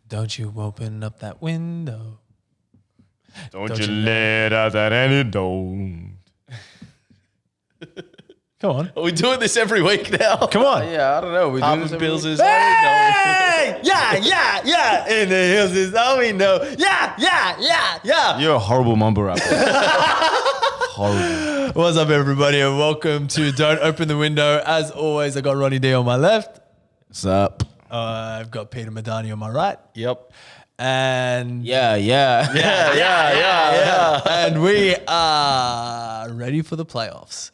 Don't you open up that window. Don't you let out that antidote. Come on. Are we doing this every week now? Come on. Yeah, I don't know. We do this Harvard every Bills week. is. Hey! Yeah. In the hills is all we know. Yeah. You're a horrible mumble rapper. Horrible. What's up, everybody, and welcome to Don't Open the Window. As always, I got Ronnie D on my left. What's up? I've got Peter Madani on my right. Yep. And Yeah. and we are ready for the playoffs.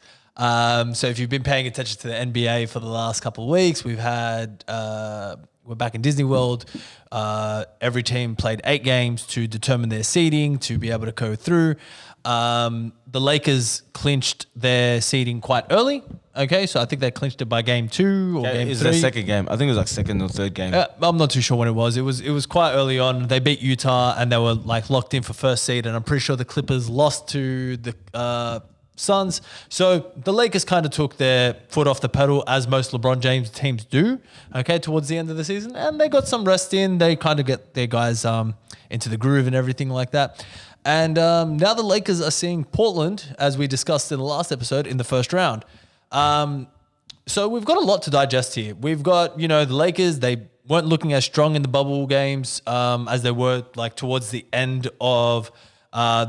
So if you've been paying attention to the NBA for the last couple of weeks, we've had we're back in Disney World. Every team played 8 games to determine their seeding to be able to go through. The Lakers clinched their seeding quite early. Okay, so I think they clinched it by game 2 or game 3. It's the second game. I think it was like second or third game. I'm not too sure when it was. It was quite early on. They beat Utah and they were like locked in for first seed. And I'm pretty sure the Clippers lost to the Suns. So the Lakers kind of took their foot off the pedal, as most LeBron James teams do. Okay, towards the end of the season, and they got some rest in. They kind of get their guys into the groove and everything like that. And now the Lakers are seeing Portland, as we discussed in the last episode, in the first round. So we've got a lot to digest here. We've got, the Lakers, they weren't looking as strong in the bubble games as they were like towards the end of I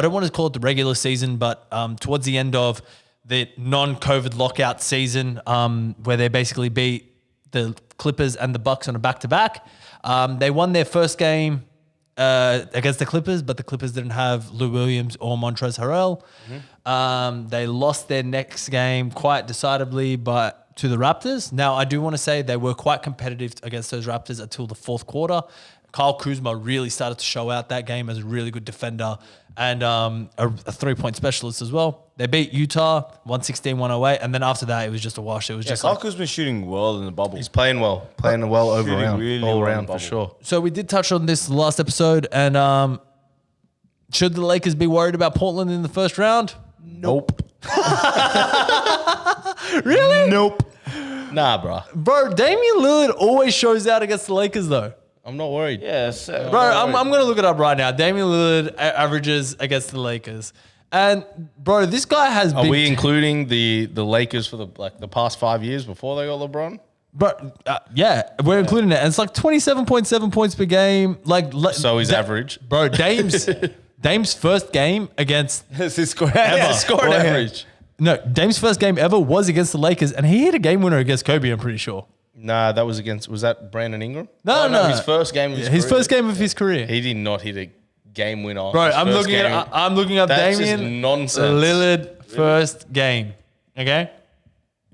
don't want to call it the regular season, but towards the end of the non-COVID lockout season, where they basically beat the Clippers and the Bucks on a back-to-back. They won their first game against the Clippers, but the Clippers didn't have Lou Williams or Montrezl Harrell. They lost their next game quite decidedly, but to the Raptors. Now, I do want to say they were quite competitive against those Raptors until the fourth quarter. Kyle Kuzma really started to show out that game as a really good defender and a three-point specialist as well. They beat Utah 116-108, and then after that, it was just a wash. It was just Kyle Kuzma's shooting well in the bubble. He's playing well over Shooting round, really all well in around the for bubble. sure. So we did touch on this last episode, and should the Lakers be worried about Portland in the first round? Nope. Really? Nope. Nah, bro. Bro, Damian Lillard always shows out against the Lakers, though. I'm not worried. Yes. Bro, I'm going to look it up right now. Damian Lillard averages against the Lakers. And, bro, this guy has Are been... we including the Lakers for the past 5 years before they got LeBron? Bro, yeah, we're including it. And it's like 27.7 points per game. So he's average. Bro, Dame's first game against... It's his score. It's a scoring average. No, Dame's first game ever was against the Lakers, and he hit a game winner against Kobe, I'm pretty sure. Nah, that was was that Brandon Ingram? No. His first game of his His career. first game of his career. He did not hit a game winner. Bro, His I'm first looking up That's just Damian nonsense. Lillard first game. Okay?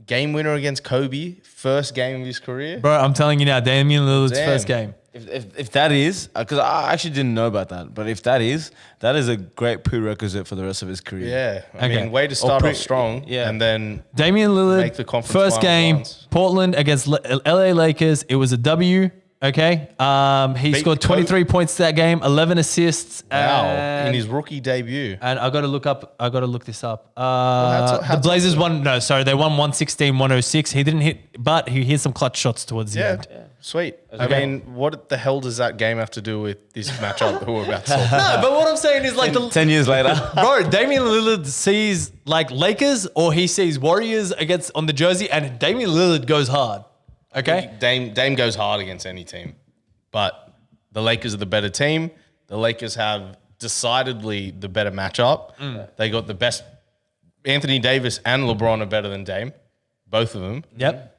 Game winner against Kobe, first game of his career. Bro, I'm telling you now, Damian Lillard's Damn. first game. If that is, because I actually didn't know about that, but if that is a great prerequisite for the rest of his career. Yeah. I Okay. mean, way to start pre- off strong. yeah. And then Damian Lillard, Make the conference first finals game, runs. Portland against LA Lakers. It was a W. Okay. He Beat scored Kobe. 23 points that game, 11 assists. wow, And, in his rookie debut. and I got to look this up. hats The off Blazers they won 116-106. He didn't hit, but he hit some clutch shots towards the Yeah. end. Sweet. Okay. I mean, what the hell does that game have to do with this matchup that we're about to talk about? No, but what I'm saying is like 10 years later. Bro, Damian Lillard sees like Lakers or he sees Warriors against on the jersey, and Damian Lillard goes hard. Okay? Dame goes hard against any team. But the Lakers are the better team. The Lakers have decidedly the better matchup. They got the best. Anthony Davis and LeBron are better than Dame. Both of them. Yep.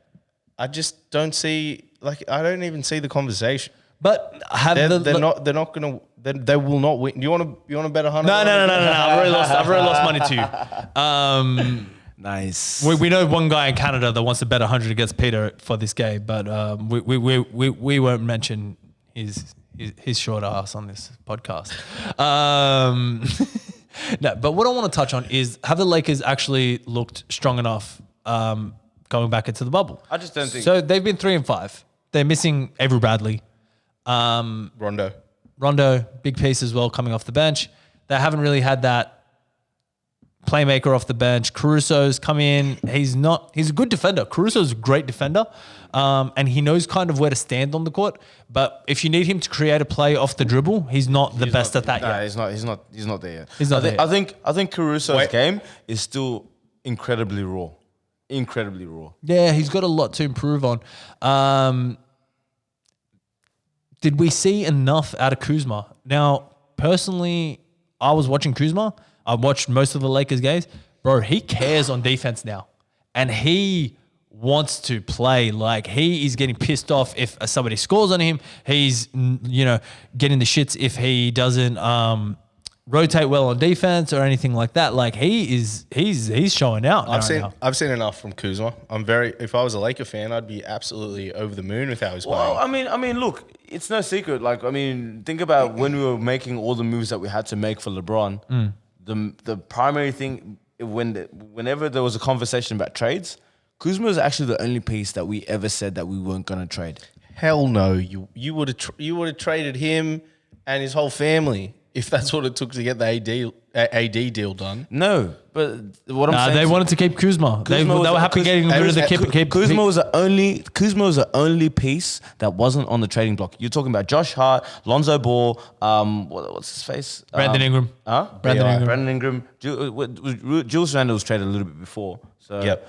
I just don't see, I don't even see the conversation. But have They're not going to, they will not win. You want to bet 100? No. I've already lost money to you. Nice. We know one guy in Canada that wants to bet 100 against Peter for this game, but we won't mention his short ass on this podcast. No, but what I want to touch on is have the Lakers actually looked strong enough going back into the bubble? I just don't think. So they've been 3-5. They're missing Avery Bradley. Rondo, Big piece as well coming off the bench. They haven't really had that playmaker off the bench. Caruso's come in. He's a good defender. Caruso's a great defender. And he knows kind of where to stand on the court. But if you need him to create a play off the dribble, he's not the best at that yet. He's not there yet. He's not there. I think Caruso's game is still incredibly raw. Incredibly raw. Yeah, he's got a lot to improve on. Did we see enough out of Kuzma? Now, personally, I was watching Kuzma. I watched most of the Lakers games. Bro, he cares on defense now. And he wants to play. Like, he is getting pissed off if somebody scores on him. He's, getting the shits if he doesn't rotate well on defense or anything like that. Like, he's showing out. I've seen enough from Kuzma. If I was a Laker fan, I'd be absolutely over the moon with how he's playing. Well, I mean, look, it's no secret. Like, I mean, think about when we were making all the moves that we had to make for LeBron. The primary thing whenever there was a conversation about trades, Kuzma was actually the only piece that we ever said that we weren't going to trade. Hell no, you would have traded him and his whole family if that's what it took to get the AD deal done. No, but what I'm saying, they wanted to keep Kuzma. They were happy getting rid of the keep. Kuzma was the only piece that wasn't on the trading block. You're talking about Josh Hart, Lonzo Ball, what's his face? Brandon Ingram. Brandon Ingram. Julius Randle was traded a little bit before. So yep.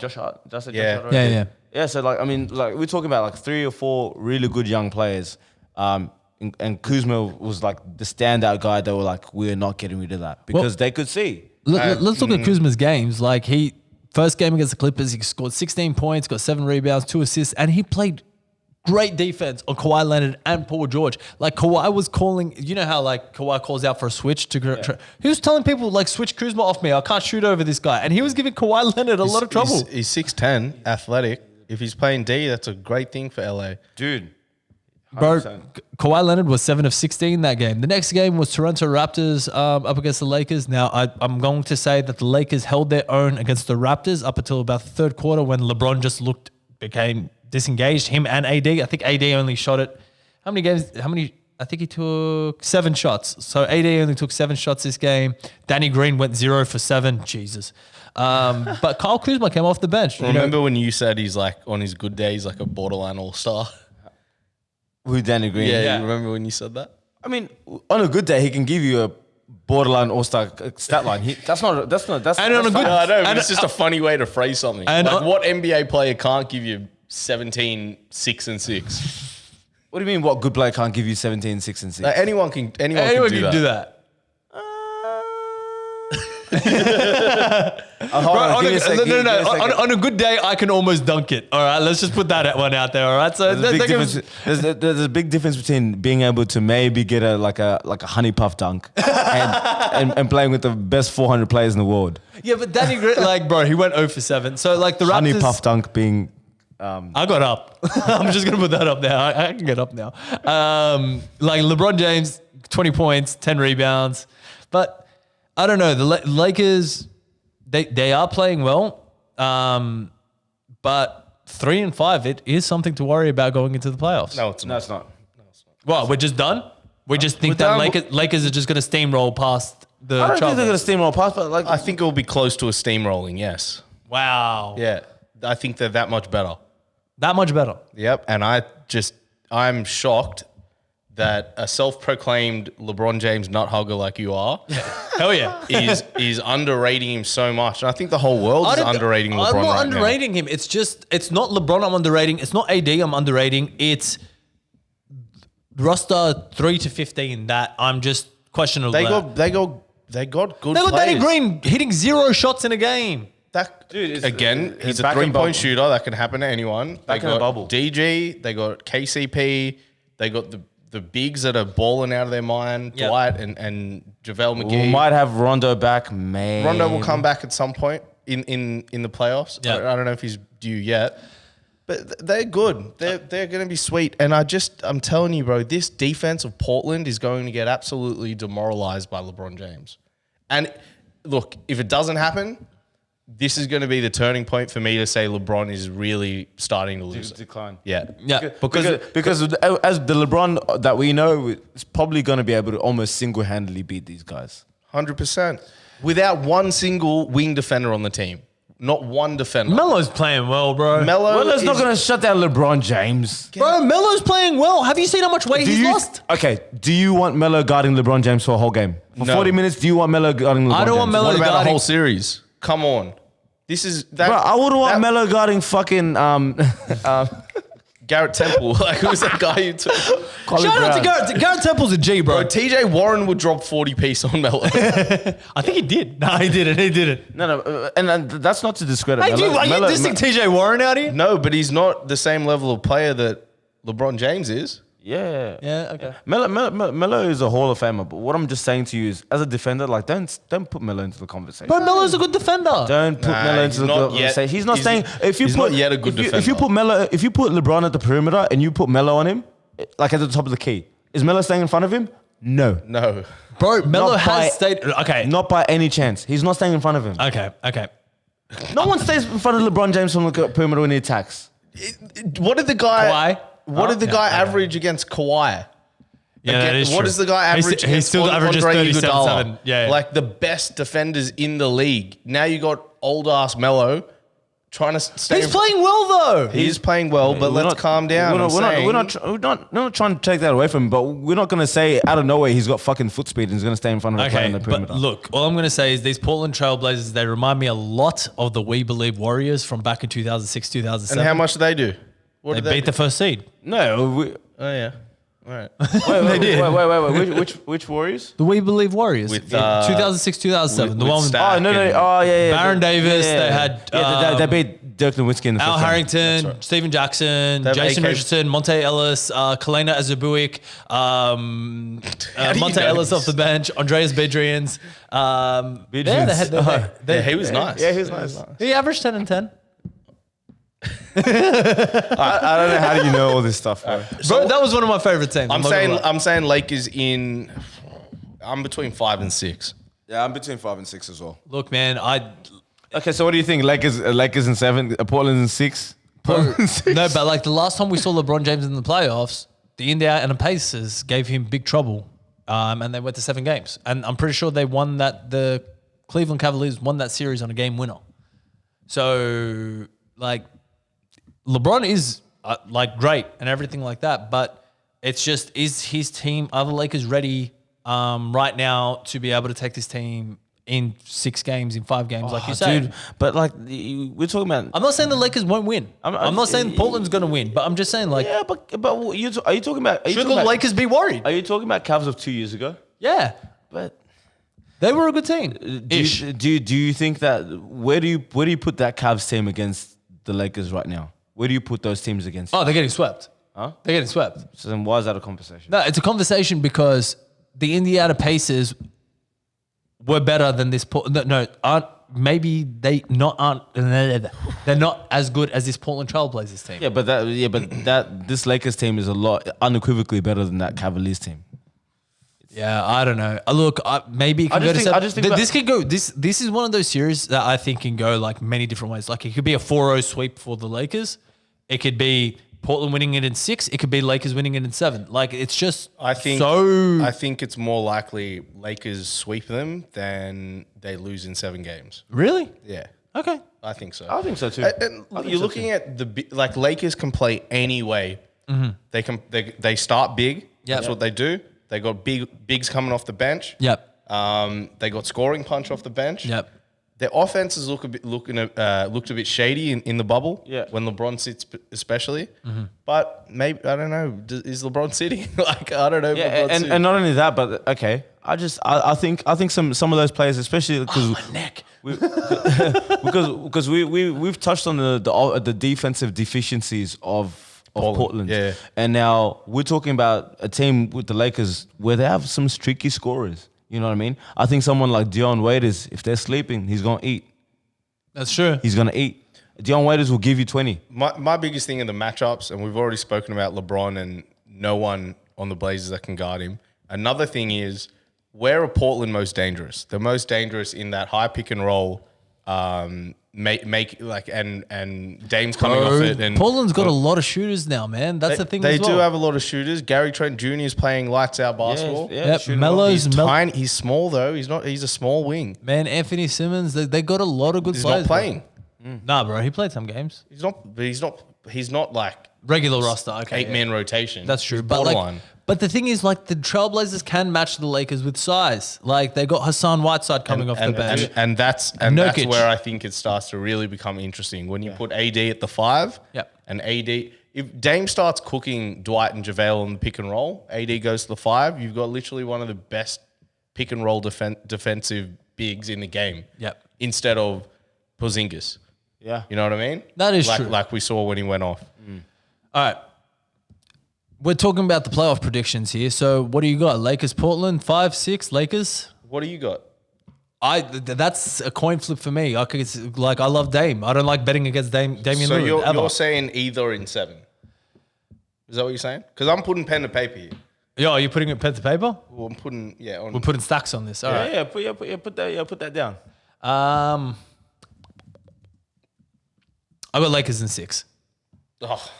Josh Hart. Did I say Yeah. Josh Hart already? Yeah. Yeah. So we're talking about like 3 or 4 really good young players. And Kuzma was like the standout guy. They were like, we're not getting rid of that because they could see. Let's look at Kuzma's games. Like, first game against the Clippers, he scored 16 points, got 7 rebounds, 2 assists, and he played great defense on Kawhi Leonard and Paul George. Like, Kawhi was calling, you know how like Kawhi calls out for a switch to he was telling people like, switch Kuzma off me. I can't shoot over this guy. And he was giving Kawhi Leonard a lot of trouble. He's 6'10", athletic. If he's playing D, that's a great thing for LA. Dude. 100%. Bro, Kawhi Leonard was 7 of 16 that game. The next game was Toronto Raptors up against the Lakers. Now, I'm going to say that the Lakers held their own against the Raptors up until about the third quarter when LeBron just became disengaged, him and AD. I think AD only shot it. How many games? I think he took 7 shots. So AD only took 7 shots this game. Danny Green went 0 for 7. Jesus. But Kyle Kuzma came off the bench. Remember when you said he's like, on his good day, he's like a borderline all-star? Who, Danny Green? Yeah, you remember when you said that? I mean, on a good day, he can give you a borderline all-star stat line. That's And on a good- fact. I know, but And- it's just a funny way to phrase something. And- like, what NBA player can't give you 17, 6, and 6? What do you mean? What good player can't give you 17, 6, and 6? Like, anyone can do that. On a good day, I can almost dunk it. All right, let's just put that one out there. All right, so there's a big difference between being able to maybe get a honey puff dunk and playing with the best 400 players in the world. yeah, but Danny Green, like, bro, he went 0 for 7. So like the Raptors, Honey puff dunk being. I got up. I'm just gonna put that up now. I can get up now. Like LeBron James, 20 points, 10 rebounds, but I don't know. The Lakers, they are playing well, but 3 and 5, it is something to worry about going into the playoffs. No, it's not. No, it's not. Well, we're just done. We just think that Lakers are just going to steamroll past the. I don't think they're going to steamroll past, but like I think it will be close to a steamrolling, yes. Wow. Yeah, I think they're that much better. That much better. Yep, and I'm shocked that a self-proclaimed LeBron James nut hugger like you are Hell yeah. is underrating him so much. And I think the whole world is underrating LeBron I'm not right underrating him. It's not LeBron I'm underrating. It's not AD I'm underrating. It's roster 3 to 15 that I'm just questionable about. They got good They got players. Danny Green hitting 0 shots in a game. He's it's a back in 3-point bubble. shooter. That can happen to anyone. Back in the bubble. DG, they got KCP, they got the bigs that are balling out of their mind, Yep. Dwight and JaVale McGee. we might have Rondo back, man. Rondo will come back at some point in the playoffs. Yep. I don't know if he's due yet. But they're good. They're going to be sweet. And I'm telling you, bro, this defense of Portland is going to get absolutely demoralized by LeBron James. And look, if it doesn't happen, this is going to be the turning point for me to say LeBron is really starting to lose. Decline. Yeah. Yeah. Because as the LeBron that we know is probably going to be able to almost single-handedly beat these guys. 100%. without one single wing defender on the team. Not one defender. Melo's playing well, bro. Melo's not going to shut down LeBron James. Bro, Melo's playing well. Have you seen how much weight he's lost? Okay, do you want Melo guarding LeBron James for a whole game? For No. 40 minutes, do you want Melo guarding LeBron James? I don't want Melo What about a guarding- whole series? Come on. This is that. Bro, I wouldn't want Melo guarding fucking Garrett Temple. Like, who's that guy you took? Colin Shout out to Brown. Garrett. Garrett Temple's a G, bro. Bro, TJ Warren would drop 40 piece on Melo. I think he did. No, he didn't. He didn't. No, and that's not to discredit Hey, Melo. dude, are you Melo- dissing TJ Warren out here? No, but he's not the same level of player that LeBron James is. Yeah. Yeah, okay. Melo is a Hall of Famer, but what I'm just saying to you is, as a defender, like don't put Melo into the conversation. Bro, Melo's a good defender. Don't put Nah, Melo he's into the not conversation. yet- He's not he's- saying if you he's put not yet a good if you defender. put Melo, if you put LeBron at the perimeter and you put Melo on him, like at the top of the key, is Melo staying in front of him? No, No. Bro, Melo Not by- has stayed. Okay. not by any chance. He's not staying in front of him. Okay. No one stays in front of LeBron James from the perimeter when he attacks. What did the guy? Kawhi? What did the guy average against Kawhi? Yeah, that is What true. does the guy He's- average? He against still averages Andre 37, Iguodala? Yeah. Like the best defenders in the league. Now you got old ass Melo trying to stay. He's in- playing well, though. He is playing well, but We're let's not- calm down. We're not trying to take that away from him, but we're not going to say out of nowhere he's got fucking foot speed and he's going to stay in front of the player Okay, in the perimeter. but look, all I'm going to say is these Portland Trailblazers, they remind me a lot of the We Believe Warriors from back in 2006, 2007. And how much did they do? What They did beat the first seed. No, Oh yeah. All right. wait. Which Warriors? The We Believe Warriors. With, 2006, 2007. The with one with Stat. Oh no, oh yeah. Baron Davis, they had, they beat Dirk Nowitzki in the Al first round. Harrington, Stephen Jackson, They have Jason AK Richardson, Monte Ellis, Kalena Azubuik, do you Monte know Ellis this? off the bench, Andreas Bedrians. Yeah, they Yeah, he was nice. Yeah, he was nice. he averaged 10 and 10. I don't know how do you know all this stuff, bro. Bro, that was one of my favorite teams. I'm saying Lakers in. I'm between 5 and 6. Yeah, I'm between 5 and 6 as well. Look, man, Okay, so what do you think? Lakers in 7, Portland in 6. no, but like the last time we saw LeBron James in the playoffs, the Indiana Pacers gave him big trouble, and they went to 7 games. And I'm pretty sure they won that. The Cleveland Cavaliers won that series on a game winner. So, like, LeBron is like great and everything like that, but it's just, is his team, are the Lakers ready right now to be able to take this team in 6 games, in 5 games, like you said? Dude, but like we're talking about. I'm not saying the Lakers won't win. I'm not saying Portland's going to win, but I'm just saying, like, Yeah, but are you talking about? Are you should talking the about, Lakers be worried? Are you talking about Cavs of 2 years ago? Yeah, But they were a good team. do you think that where do you put that Cavs team against the Lakers right now? Where do you put those teams against? Oh, they're getting swept. Huh? They're getting swept. So then why is that a conversation? No, it's a conversation because the Indiana Pacers were better than this. Aren't maybe they not aren't they're not as good as this Portland Trailblazers team. Yeah, but this Lakers team is a lot unequivocally better than that Cavaliers team. Yeah, I don't know. Look, maybe it can go to seven. I just think this can go. This is one of those series that I think can go like many different ways. Like it could be a 4-0 sweep for the Lakers. It could be Portland winning it in 6. It could be Lakers winning it in 7. Like it's just I think it's more likely Lakers sweep them than they lose in 7 games. Really? Yeah, Okay. I think so. I think so too. And you're looking at like Lakers can play any way. They start big. Yeah. That's what they do. They got bigs coming off the bench. Yep. They got scoring punch off the bench. Yep. Their offenses looked a bit shady in the bubble. Yeah. When LeBron sits, especially. But maybe I don't know. Is LeBron sitting? Like I don't know. If Yeah, LeBron's and sitting. not only that, but okay. I think some of those players, especially because My neck. because we've touched on the defensive deficiencies of Portland. Yeah. And now we're talking about a team with the Lakers where they have some streaky scorers. You know what I mean? I think someone like Dion Waiters, if they're sleeping, he's gonna eat. That's true. He's gonna eat. Dion Waiters will give you 20. My biggest thing in the matchups, and we've already spoken about LeBron and no one on the Blazers that can guard him. Another thing is, where are Portland most dangerous? They're most dangerous in that high pick and roll make like and Dame's coming off it. And Portland's got a lot of shooters now, man. That's the thing. They as well. do have a lot of shooters. Gary Trent Jr. is playing lights out basketball. Yep, shooting Melo's He's tiny. He's small though. He's not. He's a small wing. man. Anthony Simmons. They got a lot of good He's players. not playing. Nah, bro. He played some games. He's not. But he's not like Regular roster. Okay, 8-man rotation. That's true. He's But borderline. like, but the thing is, like, the Trailblazers can match the Lakers with size. Like, they got Hassan Whiteside coming off the bench. And that's Nurkic. where I think it starts to really become interesting when you put AD at the 5. Yep. And AD, if Dame starts cooking Dwight and JaVale on the pick and roll, AD goes to the 5. You've got literally one of the best pick and roll defensive bigs in the game. Yep. Instead of Porzingis. Yeah. You know what I mean? That is true. Like we saw when he went off. All right. We're talking about the playoff predictions here. So, what do you got? Lakers, Portland, 5-6, Lakers. What do you got? That's a coin flip for me. I love Dame. I don't like betting against Damian So Lillard. ever. you're saying either in 7. Is that what you're saying? Because I'm putting pen to paper here. Yo, are you putting it pen to paper? Well, I'm putting on. We're putting stacks on this. All right. Put that down. I got Lakers in 6. Oh.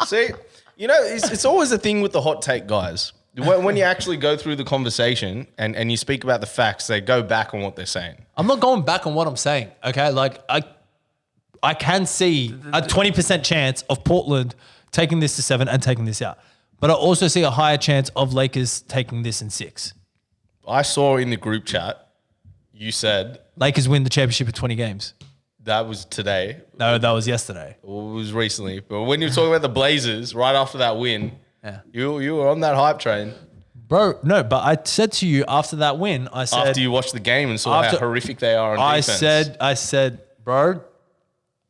See, you know, it's always a thing with the hot take guys. When you actually go through the conversation and you speak about the facts, they go back on what they're saying. I'm not going back on what I'm saying. Okay, like I can see a 20% chance of Portland taking this to 7 and taking this out, but I also see a higher chance of Lakers taking this in 6. I saw in the group chat, you said Lakers win the championship in 20 games. that was today. No, that was yesterday. Or it was recently. But when you were talking about the Blazers right after that win, Yeah. you were on that hype train. Bro, no, but I said to you after that win, I said After you watched the game and saw how horrific they are on defense. I said, bro,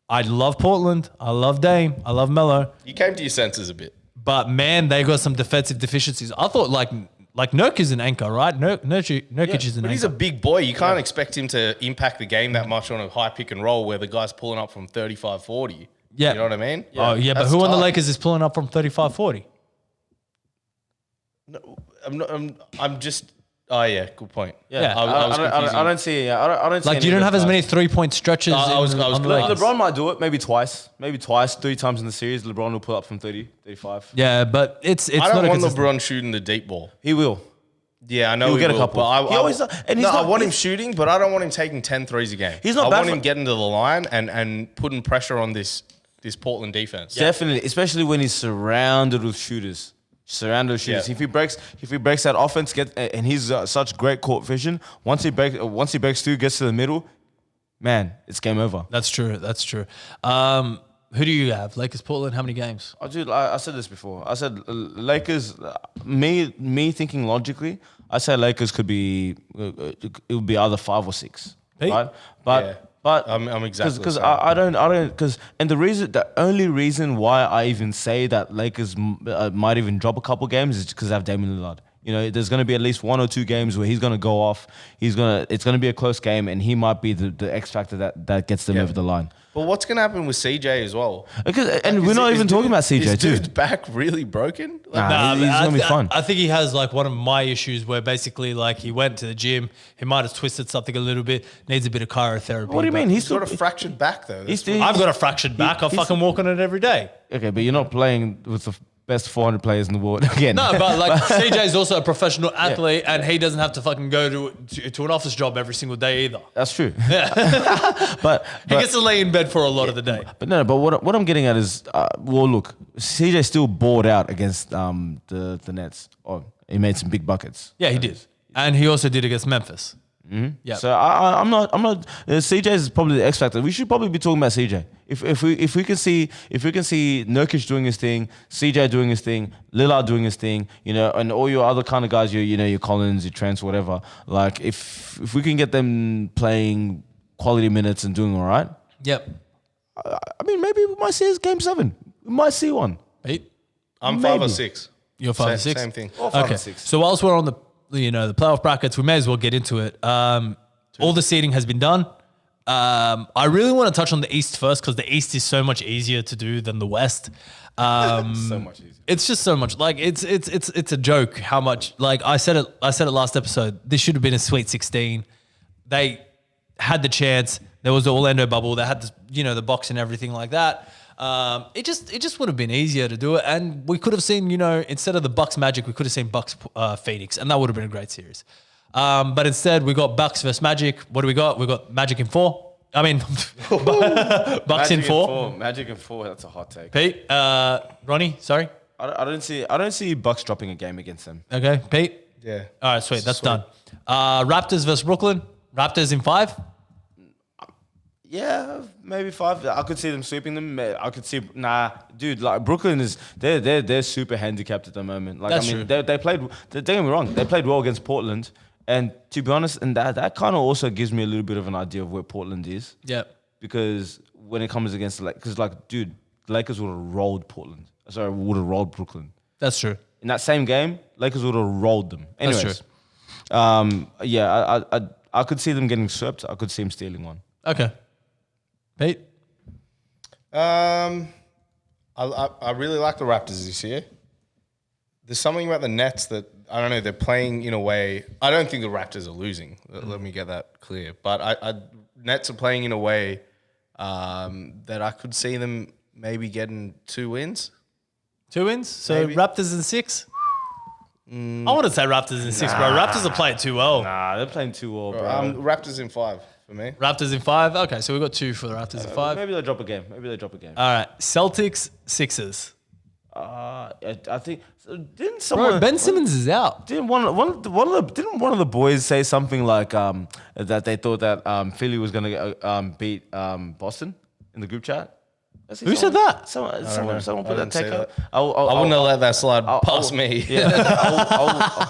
I love Portland. I love Dame. I love Melo. You came to your senses a bit. But man, they got some defensive deficiencies. I thought like Nurk is an anchor, right? Nurkic is an But anchor. he's a big boy. You can't expect him to impact the game that much on a high pick and roll where the guy's pulling up from 35-40. Yeah. You know what I mean? Oh, yeah, but That's who on the tough. Lakers is pulling up from 35-40? No, I'm just. Oh yeah, good point. Yeah. I don't see. Yeah, I don't see. Like, any you don't red have as flags. many 3-point stretches I was on the gonna- Lakers. LeBron might do it maybe twice, 3 times in the series. LeBron will pull up from 30, 35. Yeah, but it's I not don't a want consistent. LeBron shooting the deep ball. He will. Yeah, I know He'll he get a will, couple. But He always does, and he's I not- want him he's- shooting, but I don't want him taking 10 threes a game. He's not I bad want for- him getting to the line and putting pressure on this Portland defense. Definitely, especially when he's surrounded with shooters. Surrounded with shooters. Yeah. If he breaks that offense, and he's such great court vision. Once he breaks through, gets to the middle, man, it's game over. That's true. That's true. Who do you have? Lakers, Portland, how many games? I said this before. I said Lakers. Me thinking logically, I said Lakers could be. It would be either 5 or 6, Pete? right? But Yeah. but I'm exactly the because same. I don't because the only reason why I even say that Lakers might even drop a couple games is because they have Damian Lillard. You know, there's going to be at least 1 or 2 games where he's going to go off. It's going to be a close game, and he might be the X factor that gets them over the line. But what's going to happen with CJ as well? And we're not even talking about CJ Is too. dude's back really broken? Like, Nah, he's gonna be fun. I think he has like one of my issues where basically like he went to the gym, he might have twisted something a little bit, needs a bit of chirotherapy. What do you but- mean? he's got a fractured back though. He's That's still- I've got a fractured back. I he's- fucking walk on it every day. Okay, but you're not playing with the best 400 players in the world again. No, but like CJ is also a professional athlete, and he doesn't have to fucking go to an office job every single day either. That's true. but He gets to lay in bed for a lot of the day. But no, but what I'm getting at is, well, look, CJ still bored out against the Nets. Oh, he made some big buckets. Yeah, he did, and he also did against Memphis. Yeah. So I'm not. CJ is probably the X factor. We should probably be talking about CJ. If we can see Nurkic doing his thing, CJ doing his thing, Lillard doing his thing, you know, and all your other kind of guys, your Collins, your Trents, whatever. Like if we can get them playing quality minutes and doing all right, Yep. I mean maybe we might see his game 7. We might see one. Pete, I'm 5 or Maybe. 6. you're 5 and 6. Same thing. Or 5 Okay. and 6. So whilst we're on the the playoff brackets, we may as well get into it. All the seeding has been done. I really want to touch on the East first because the East is so much easier to do than the West. So much easier. It's just so much like it's a joke how much like I said it last episode. This should have been a Sweet 16. had the chance. There was the Orlando bubble. They had the box and everything like that. It just would have been easier to do it, and we could have seen instead of the Bucks Magic, we could have seen Bucks Phoenix, and that would have been a great series. But instead, we got Bucks versus Magic. What do we got? We got Magic in 4. I mean, Bucks in 4. Magic in 4. That's a hot take. Pete, Ronnie, sorry. I don't see Bucks dropping a game against them. Okay, Pete. Yeah. All right, sweet. That's done. Raptors versus Brooklyn. Raptors in 5. Yeah, maybe 5. I could see them sweeping them. I could see dude. Like Brooklyn is, they're super handicapped at the moment. Like That's I mean, true. they played. Don't get me wrong, they played well against Portland. And to be honest, and that kind of also gives me a little bit of an idea of where Portland is. Yeah. Because when it comes against because dude, the Lakers would have rolled Portland. Sorry, would have rolled Brooklyn. That's true. In that same game, Lakers would have rolled them. Anyways, That's true. Yeah, I could see them getting swept. I could see them stealing one. Okay. Pete. I really like the Raptors this year. There's something about the Nets that, I don't know, they're playing in a way. I don't think the Raptors are losing. Let me get that clear. But Nets are playing in a way that I could see them maybe getting 2 wins. 2 wins? So Maybe. Raptors in 6? I want to say Raptors in 6, bro. Raptors are playing too well. Nah, they're playing too well, bro. Raptors in 5 for me. Raptors in 5. Okay, so we got 2 for the Raptors in 5. Maybe they'll drop a game. All right, Celtics, Sixers. I think didn't Bro, someone Ben Simmons is out. didn't one of the boys say something like that they thought that Philly was gonna beat Boston in the group chat? Who said that? Someone put I that didn't see take out. that. I wouldn't have let that slide past me. Yeah,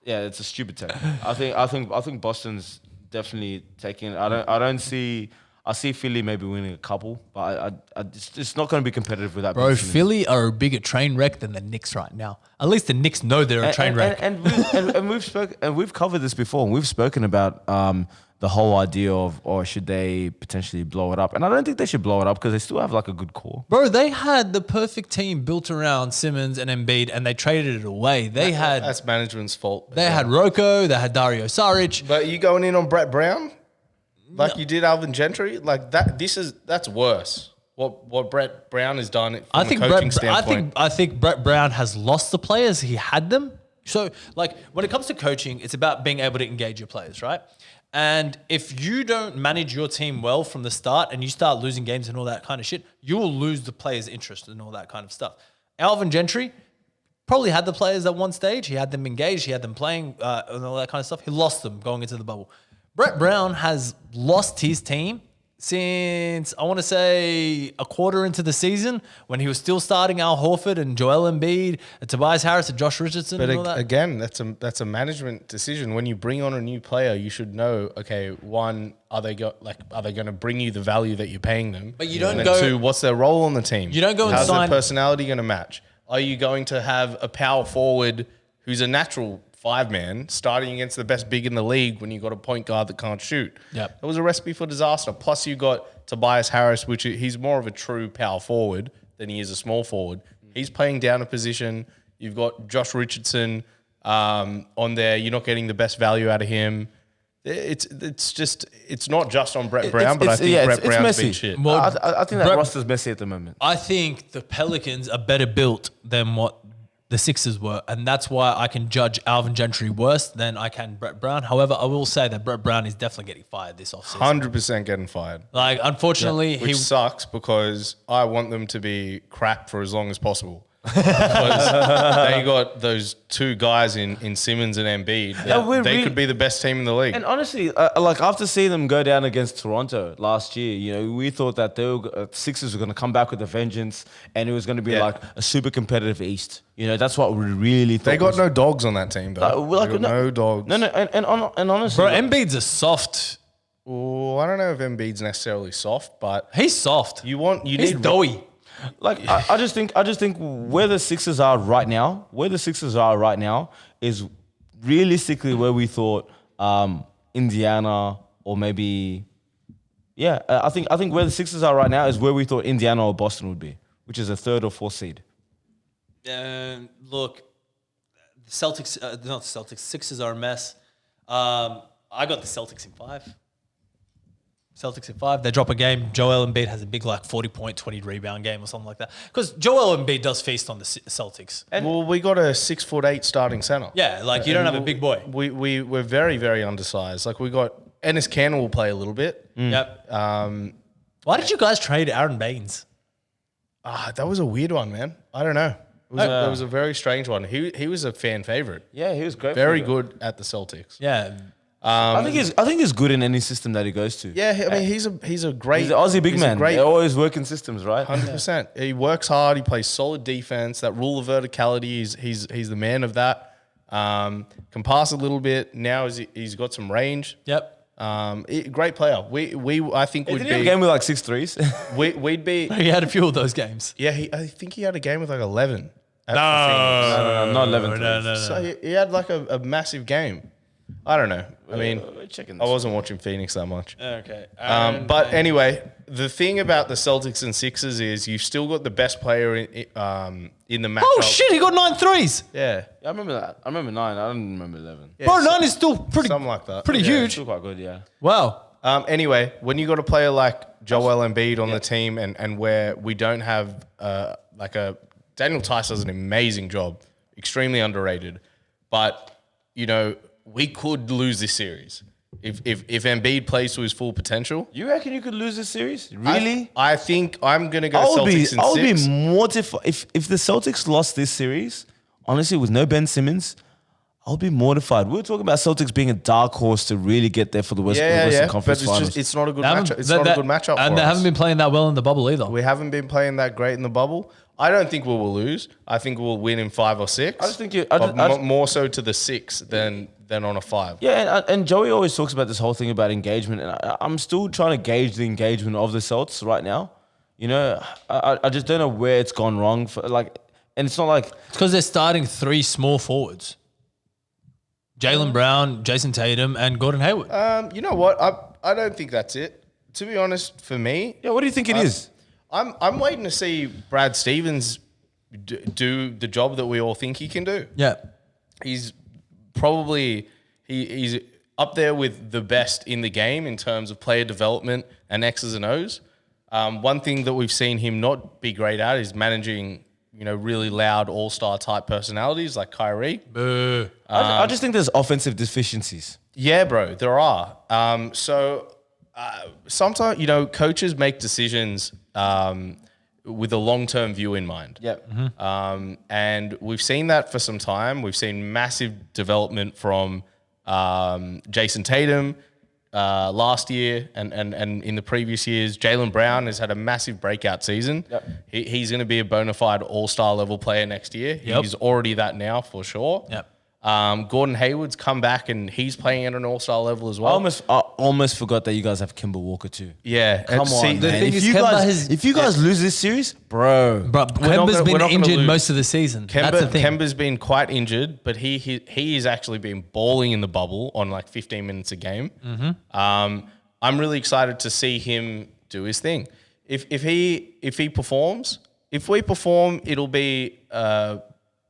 it's a stupid take. I think Boston's definitely taking. I don't see. I see Philly maybe winning a couple, but it's not going to be competitive with that. Bro, Ben Simmons. Philly are a bigger train wreck than the Knicks right now. At least the Knicks know they're a train wreck. And we've covered this before. And we've spoken about the whole idea of, or should they potentially blow it up? And I don't think they should blow it up because they still have like a good core. Bro, they had the perfect team built around Simmons and Embiid, and they traded it away. That's management's fault. They had Rocco, they had Dario Saric. But you going in on Brett Brown? Like you did Alvin Gentry? Like that's worse. What Brett Brown has done from a coaching standpoint. I think Brett Brown has lost the players. He had them. So, like, when it comes to coaching, it's about being able to engage your players, right? And if you don't manage your team well from the start and you start losing games and all that kind of shit, you will lose the players' interest and all that kind of stuff. Alvin Gentry probably had the players at one stage. He had them engaged. He had them playing and all that kind of stuff. He lost them going into the bubble. Brett Brown has lost his team since, I want to say, a quarter into the season when he was still starting Al Horford and Joel Embiid and Tobias Harris and Josh Richardson But and all that. again, that's a management decision. When you bring on a new player, you should know, okay, one, are they going to bring you the value that you're paying them? But you don't and go- then 2, what's their role on the team? You don't go and How's sign- their personality going to match? Are you going to have a power forward who's a natural 5-man starting against the best big in the league when you got a point guard that can't shoot? Yep. It was a recipe for disaster. Plus you got Tobias Harris, which he's more of a true power forward than he is a small forward. He's playing down a position. You've got Josh Richardson on there. You're not getting the best value out of him. It's not just on Brett Brown, but I think Brett Brown's messy. been shit. Well, I think that Brett- roster's messy at the moment. I think the Pelicans are better built than what the Sixers were, and that's why I can judge Alvin Gentry worse than I can Brett Brown. However, I will say that Brett Brown is definitely getting fired this offseason. 100% getting fired. Like, unfortunately, Which sucks because I want them to be crap for as long as possible. Because they got those 2 guys in Simmons and Embiid. They could be the best team in the league. And honestly, like after seeing them go down against Toronto last year, we thought that Sixers were going to come back with a vengeance, and it was going to be like a super competitive East. That's what we really thought. They got no dogs on that team, though. Like, They got no dogs. No, and honestly, bro, Embiid's a soft. Oh, I don't know if Embiid's necessarily soft, but He's soft. you He's need doughy. like I just think where the Sixers are right now, is realistically where we thought Indiana or maybe I think where the Sixers are right now is where we thought Indiana or Boston would be, which is a 3rd or 4th seed. Look, the Celtics, not the Celtics, Sixers are a mess. I got the Celtics in 5. Celtics in 5. They drop a game. Joel Embiid has a big 40-point, 20-rebound game or something like that. Because Joel Embiid does feast on the Celtics. Well, we got a 6'8" starting center. Yeah, you don't have a big boy. We're very, very undersized. We got Ennis Cannon will play a little bit. Yep. Why did you guys trade Aaron Baines? That was a weird one, man. I don't know. It was a very strange one. He was a fan favorite. Yeah, he was great. Very good at the Celtics. Yeah. I think he's good in any system that he goes to. Yeah, I mean he's a great. He's an Aussie big man. They always work in systems, right? 100%. He works hard. He plays solid defense. That rule of verticality, he's the man of that. Can pass a little bit. Now he's got some range. Yep. Great player. I think would Did be he have a game with 6 threes? we'd be. He had a few of those games. Yeah, I think he had a game with 11. No, not 11 no. So he had a massive game. I don't know. I mean, I wasn't watching Phoenix that much. Okay. But anyway, the thing about the Celtics and Sixers is you've still got the best player in the matchup. Oh, shit. He got 9 threes. Yeah. I remember that. I remember 9. I don't remember 11. Yeah, Bro, 9 is still pretty, something like that. pretty Yeah. huge. Still quite good, yeah. Wow. Anyway, when you got a player like Joel Embiid on the team and where we don't have Daniel Tice does an amazing job, extremely underrated, but we could lose this series if Embiid plays to his full potential. You reckon you could lose this series? Really? I think I'm gonna go Celtics in 6. I would be mortified if the Celtics lost this series. Honestly, with no Ben Simmons, I'll be mortified. We were talking about Celtics being a dark horse to really get there for the Western Conference but Finals. it's not a good matchup. It's not a good matchup. And for they us. haven't been playing that well in the bubble either. We haven't been playing that great in the bubble. I don't think we will lose. I think we'll win in 5 or 6. I just think more so to the 6 than on a 5. Yeah, and Joey always talks about this whole thing about engagement, and I'm still trying to gauge the engagement of the Celts right now. I just don't know where it's gone wrong. And it's not like It's because they're starting 3 small forwards. Jaylen Brown, Jason Tatum, and Gordon Hayward. You know what? I don't think that's it. To be honest, for me, what do you think it is? I'm waiting to see Brad Stevens do the job that we all think he can do. Yeah. He's probably he's up there with the best in the game in terms of player development and X's and O's. One thing that we've seen him not be great at is managing, really loud all-star type personalities like Kyrie. Boo. I just think there's offensive deficiencies. Yeah, bro, there are. Sometimes, coaches make decisions with a long-term view in mind. Yep. And we've seen that for some time. We've seen massive development from Jason Tatum last year and in the previous years. Jaylen Brown has had a massive breakout season. Yep. He's going to be a bona fide all-star level player next year. Yep. He's already that now for sure. Yep. Gordon Hayward's come back and he's playing at an all-star level as well. I almost forgot that you guys have Kemba Walker too. Yeah. Come on, See, man. the thing If is you Kemba guys, has- if you guys lose this series, bro. But We're not Kemba's gonna- we're been not gonna injured lose. most of the season. That's the thing. Kemba's been quite injured, but he has actually been balling in the bubble on 15 minutes a game. I'm really excited to see him do his thing. If he performs, if we perform, it'll be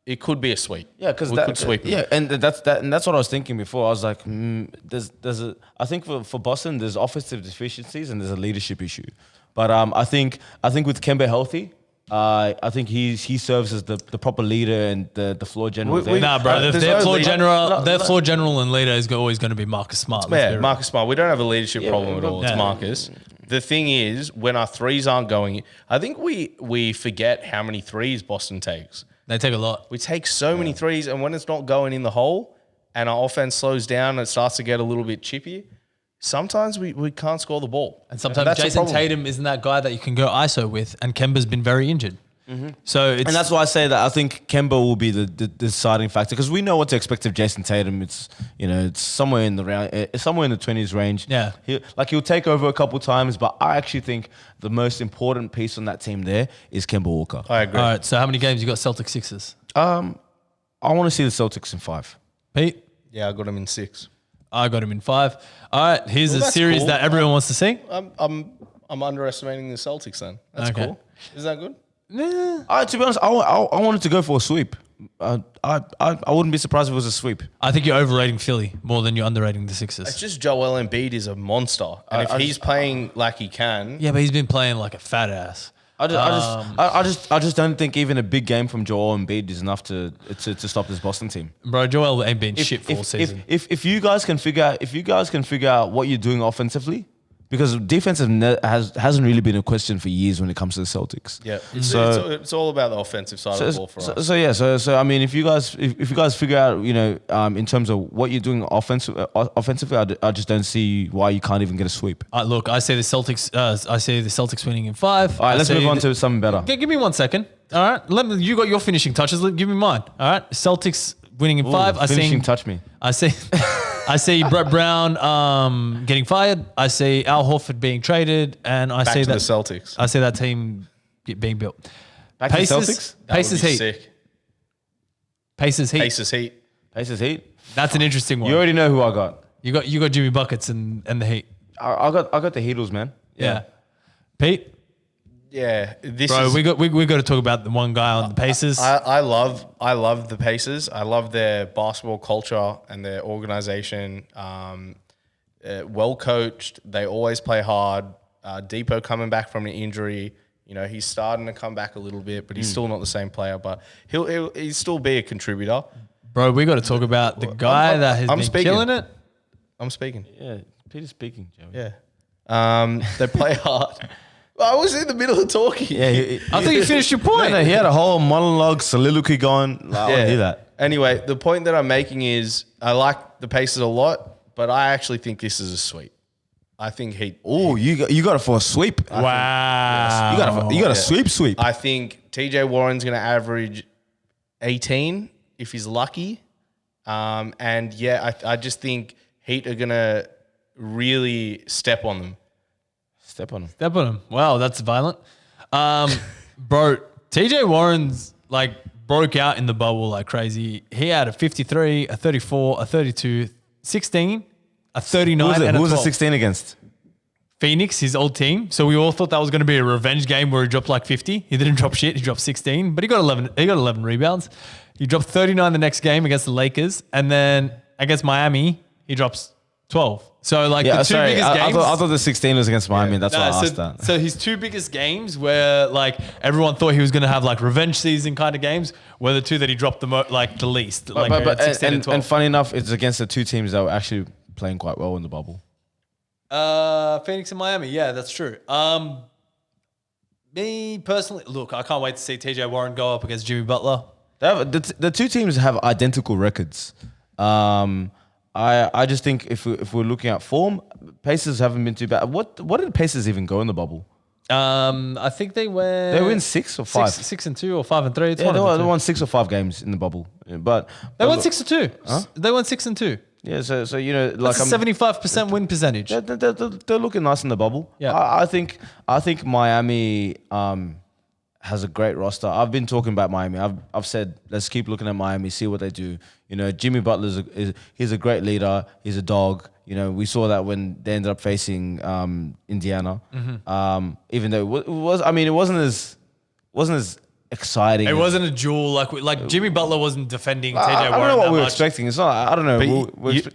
it could be a sweep. Yeah, because we could sweep. Yeah, and that's what I was thinking before. I was like, I think for Boston, there's offensive deficiencies and there's a leadership issue. But I think with Kemba healthy, I think he serves as the proper leader and the floor general. there. Nah, bro. there's Their no floor leader. general, their floor general and leader is always going to be Marcus Smart. Let's be Yeah, real. Marcus Smart. We don't have a leadership problem at all. It's Yeah. Marcus. The thing is, when our threes aren't going, I think we forget how many threes Boston takes. They take a lot. We take so many threes, and when it's not going in the hole and our offense slows down and it starts to get a little bit chippy, sometimes we can't score the ball. And sometimes that's a Jason problem. Tatum isn't that guy that you can go ISO with, and Kemba's been very injured. So it's And that's why I say that I think Kemba will be the deciding factor because we know what to expect of Jason Tatum. It's it's somewhere in the 20s range. Yeah. He'll take over a couple times, but I actually think the most important piece on that team there is Kemba Walker. I agree. all right. So how many games you got? Celtics Sixers. I want to see the Celtics in 5. Pete, Yeah, I got him in 6. I got him in 5. All right. Here's a that's series cool. that everyone wants to see. I'm underestimating the Celtics then. That's Okay. cool. Is that good? To be honest, I wanted to go for a sweep. I wouldn't be surprised if it was a sweep. I think you're overrating Philly more than you're underrating the It's Sixers. just Joel Embiid is a monster, and if he's playing like he can, Yeah, but he's been playing like a fat ass. I just don't think even a big game from Joel Embiid is enough to stop this Boston team. Bro, Joel ain't been shit for all season. If you guys can figure out what you're doing offensively, because defense hasn't really been a question for years when it comes to the Celtics. yeah, it's all about the offensive side of the ball for us. So I mean, if you guys figure out, in terms of what you're doing offensively, I just don't see why you can't even get a sweep. Look, I say the Celtics. I say the Celtics winning in 5. All right, let's move on to something better. Give me 1 second. All right, you got your finishing touches. Give me mine. All right, Celtics winning in 5. Touch me. I see Brett Brown getting fired. I see Al Horford being traded, and I Back see to that the Celtics. I see that team being built. Back to the Celtics? That would Pacers be Heat. sick. Pacers Heat. Pacers Heat. That's an interesting one. You already know who I got. You got Jimmy Buckets and the Heat. I got the Heatles, man. Yeah. Pete. Yeah, Bro, we got to talk about the one guy on the Pacers. I love the Pacers. I love their basketball culture and their organization. Well coached. They always play hard. Depot coming back from an injury. He's starting to come back a little bit, but he's still not the same player. But he'll still be a contributor. Bro, we got to talk about the guy that has been killing it. I'm speaking. Yeah, Peter's speaking, Joey. Yeah. They play hard. I was in the middle of talking. Yeah, I think you finished your point. No, he had a whole monologue, soliloquy going. I want to hear that. Anyway, the point that I'm making is I like the Pacers a lot, but I actually think this is a sweep. I think Heat. Oh, you got it for a sweep. Wow. You got a sweep. I think TJ Warren's going to average 18 if he's lucky. I just think Heat are going to really step on them. Step on him. Wow, that's violent. Bro, TJ Warren's broke out in the bubble like crazy. He had a 53, a 34, a 32, 16, a 39, and a 12. Who was the 16 against? Phoenix, his old team. So we all thought that was going to be a revenge game where he dropped like 50. He didn't drop shit. He dropped 16, but he got 11. He got 11 rebounds. He dropped 39 the next game against the Lakers, and then against Miami, he drops 12. So the two biggest games. I thought the 16 was against Miami. That's why I asked that. So his two biggest games where everyone thought he was going to have revenge season kind of games were the two that he dropped the least. 16 and 12. And funny enough, it's against the two teams that were actually playing quite well in the bubble. Phoenix and Miami. Yeah, that's true. Me personally, look, I can't wait to see TJ Warren go up against Jimmy Butler. The two teams have identical records. I just think if we're looking at form, Pacers haven't been too bad. What did Pacers even go in the bubble? I think they win 6 or 5. 6-2 or 5-3. It's They one won 6 or 5 games in the bubble, but they won 6-2. Huh? They won 6-2. Yeah, so That's a 75% win percentage. They're looking nice in the bubble. Yeah, I think Miami has a great roster. I've been talking about Miami. I've said let's keep looking at Miami, see what they do. Jimmy Butler he's a great leader. He's a dog. We saw that when they ended up facing Indiana. Mm-hmm. Even though it wasn't as exciting. It wasn't a duel like Jimmy Butler wasn't defending TJ Warren. I don't know what we were much. expecting. It's not. I don't know.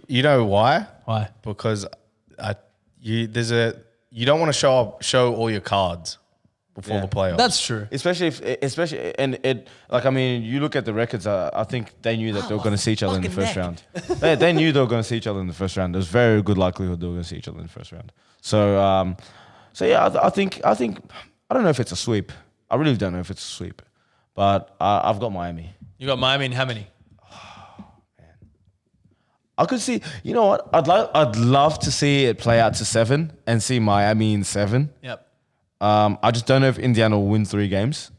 You know why? Why? Because you don't want to show all your cards before the playoffs. That's true. Especially you look at the records. I think they knew that they were going to see each other in the first round. They knew they were going to see each other in the first round. There's very good likelihood they were going to see each other in the first round. So I think I don't know if it's a sweep. I really don't know if it's a sweep, but I've got Miami. You got Miami in how many? I could see. You know what? I'd love to see it play out to 7 and see Miami in 7. Yep. I just don't know if Indiana will win 3 games.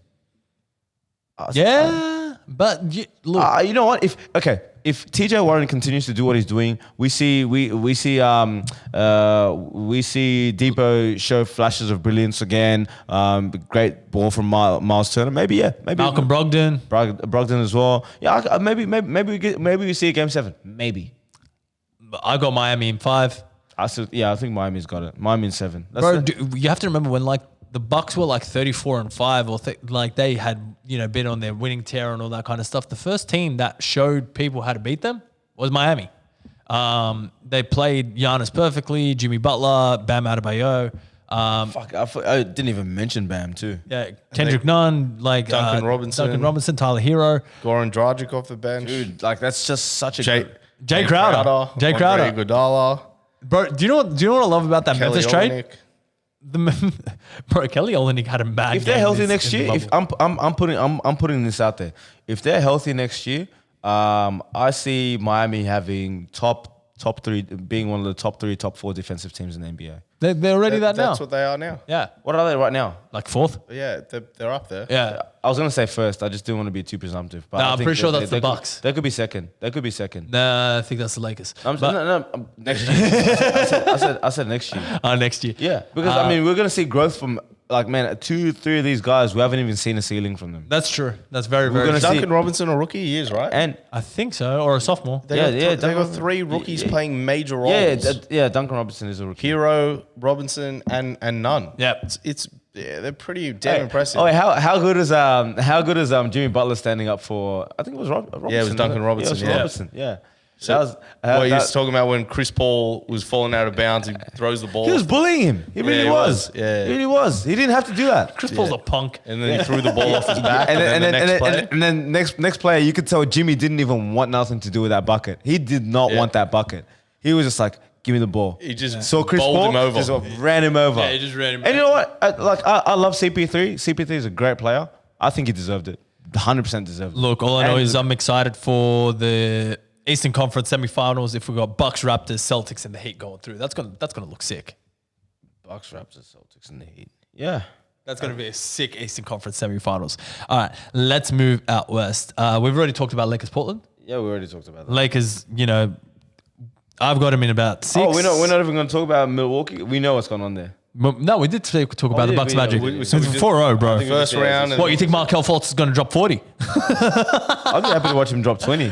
But look, you know what? If TJ Warren continues to do what he's doing, we see Depot show flashes of brilliance again. Great ball from Miles Turner. Maybe Malcolm Brogdon as well. Yeah, maybe we see a game 7. Maybe. I got Miami in 5. I think Miami's got it. Miami in 7. Bro, you have to remember when the Bucks were like 34-5, or like they had been on their winning tear and all that kind of stuff. The first team that showed people how to beat them was Miami. They played Giannis perfectly, Jimmy Butler, Bam Adebayo. I didn't even mention Bam too. Yeah, Kendrick Nunn, like Duncan Robinson, Tyler Hero, Goran Dragic off the bench. Dude, like that's just such a Jay, good. Jay Crowder. Jay Crowder. Andre Iguodala, Bro, do you know what I love about that Kelly Memphis trade? Olynyk. Bro, Kelly Olynyk had a mad. If they're game healthy in next the year, if bubble. I'm putting this out there. If they're healthy next year, I see Miami having top three, being one of the top 3, top 4 defensive teams in the NBA. They're already that now. That's what they are now. Yeah, What are they right now? like 4th. Yeah, they're up there. Yeah, I was gonna say first. I just didn't want to be too presumptive. But Nah, I I'm think pretty sure they- that's they the could- Bucks. They could be second. They could be second. nah, I think that's the Lakers. Next year. I said next year. Next year. Yeah, because I mean we're gonna see growth from 2, 3 of these guys. We haven't even seen a ceiling from them. That's true. That's very, We're very gonna true. see- Duncan Robinson a rookie? He is, right? And I think so, or a sophomore. They Yeah, got, they got Duncan- 3 rookies yeah. playing major roles. Duncan Robinson is a rookie. Hero, Robinson, and Nunn. Yeah. It's they're pretty damn impressive. Oh, wait, how good is Jimmy Butler standing up for? I think it was Robinson. Yeah, it was Duncan Robinson, Yeah, it was yeah. Robinson. Yeah. So, That was, what that- he's talking about when Chris Paul was falling out of bounds, he throws the ball, he was bullying him. He really he was. was, yeah. He really was. He didn't have to do that. Chris Paul's a punk. and then he threw the ball off his back. And then next player, you could tell Jimmy didn't even want nothing to do with that bucket. He did not Yeah. want that bucket. He was just like, give me the ball. He just saw Chris bowled Paul, him over. just ran him over. Yeah, he just ran him And you know what? I love CP3. CP3 is a great player. I think he deserved it. 100% deserved it. Look, all I know And- is I'm excited for the Eastern Conference semifinals. If we got Bucks, Raptors, Celtics, and the Heat going through, that's gonna look sick. Bucks, Raptors, Celtics, and the Heat. Yeah. That's going to be a sick Eastern Conference semifinals. All right, let's move out west. We've already talked about Lakers, Portland. Yeah, we already talked about that. Lakers, I've got them in about 6. Oh, we're not even going to talk about Milwaukee. We know what's going on there. No, we did talk about the yeah, Bucks we- Magic. we- It's we- 4-0, bro. think- First Yeah, round. What, you think Markel Fultz is going to drop 40? I'd be happy to watch him drop 20.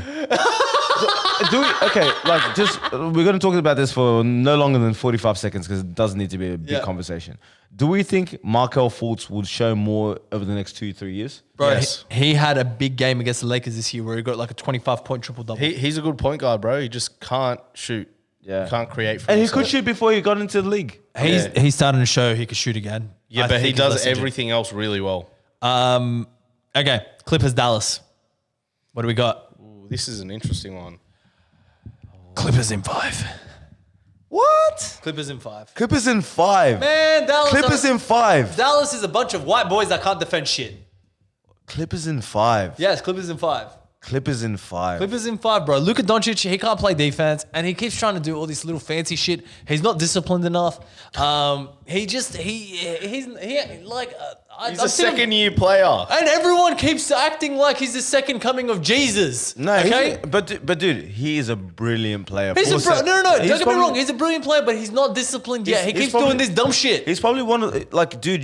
We're going to talk about this for no longer than 45 seconds because it doesn't need to be a big conversation. Do we think Markel Fultz would show more over the next 2-3 years? Bro, Yes. he had a big game against the Lakers this year where he got like a 25-point triple-double. He's a good point guard, bro. He just can't shoot. Yeah. Can't create. For And he himself. could shoot before he got into the league. He's starting to show he can shoot again. Yeah, I but he think he's does less injured. everything else really well. Okay, Clippers, Dallas. What do we got? Ooh, this is an interesting one. Clippers in 5. What? Clippers in 5. Clippers in 5. Man, Clippers in 5. Dallas is a bunch of white boys that can't defend shit. Clippers in 5. Yes, Clippers in 5. Clippers in 5. Clippers in 5, bro. Luka Doncic, he can't play defense, and he keeps trying to do all this little fancy shit. He's not disciplined enough. He's He's a second-year player. and everyone keeps acting like he's the second coming of Jesus. No, okay. but dude, he is a brilliant player. He's Also, no. he's Don't get me probably- wrong. He's a brilliant player, but he's not disciplined yet. He he's keeps probably- doing this dumb shit. He's probably one of dude.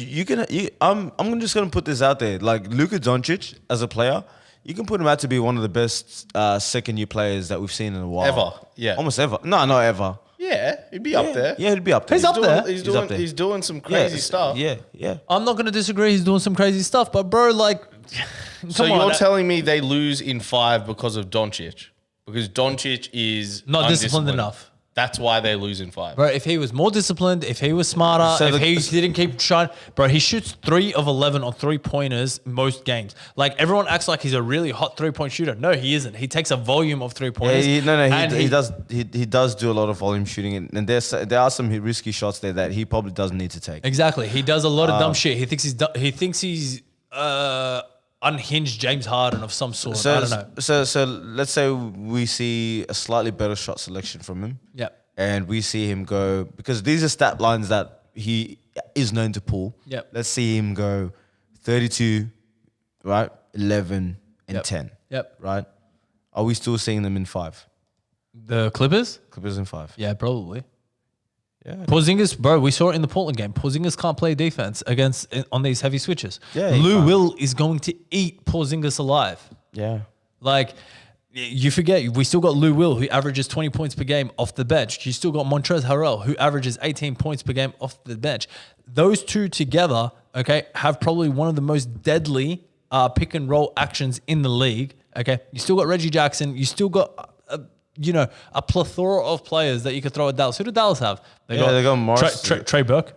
I'm just gonna put this out there. Like Luka Doncic as a player, you can put him out to be one of the best second-year players that we've seen in a while. Ever, yeah. almost ever. No, not ever. Yeah, he'd be up there. Yeah, he'd be up there. He's up there. He's up there. doing some Yeah, crazy stuff. Yeah. I'm not gonna disagree. He's doing some crazy stuff, but bro, like, So come on. you're telling me they lose in 5 because of Doncic? Because Doncic is Not disciplined undisciplined. enough. That's why they lose in 5. Bro, if he was more disciplined, if he was smarter, So if he didn't keep trying, bro, he shoots 3 of 11 on 3-pointers most games. Like everyone acts like he's a really hot 3-point shooter. No, he isn't. He takes a volume of 3-pointers. He and does. He does do a lot of volume shooting, and there are some risky shots there that he probably doesn't need to take. Exactly. He does a lot of dumb shit. He thinks he's unhinged James Harden of some sort. I don't know. So let's say we see a slightly better shot selection from him. Yeah. And we see him go, because these are stat lines that he is known to pull. Yep. Let's see him go 32, right? 11 and Yep. 10. Yep. Right? Are we still seeing them in 5? The Clippers? Clippers in 5. Yeah, probably. Yeah. Porzingis, bro, we saw it in the Portland game. Porzingis can't play defense on these heavy switches. Yeah, he Lou can't. Will is going to eat Porzingis alive. Yeah. Like, you forget, we still got Lou Will, who averages 20 points per game off the bench. You still got Montrezl Harrell, who averages 18 points per game off the bench. Those two together okay, have probably one of the most deadly pick and roll actions in the league. Okay, you still got Reggie Jackson. You still got a plethora of players that you could throw at Dallas. Who do Dallas have? They got Morris. Trey Burke.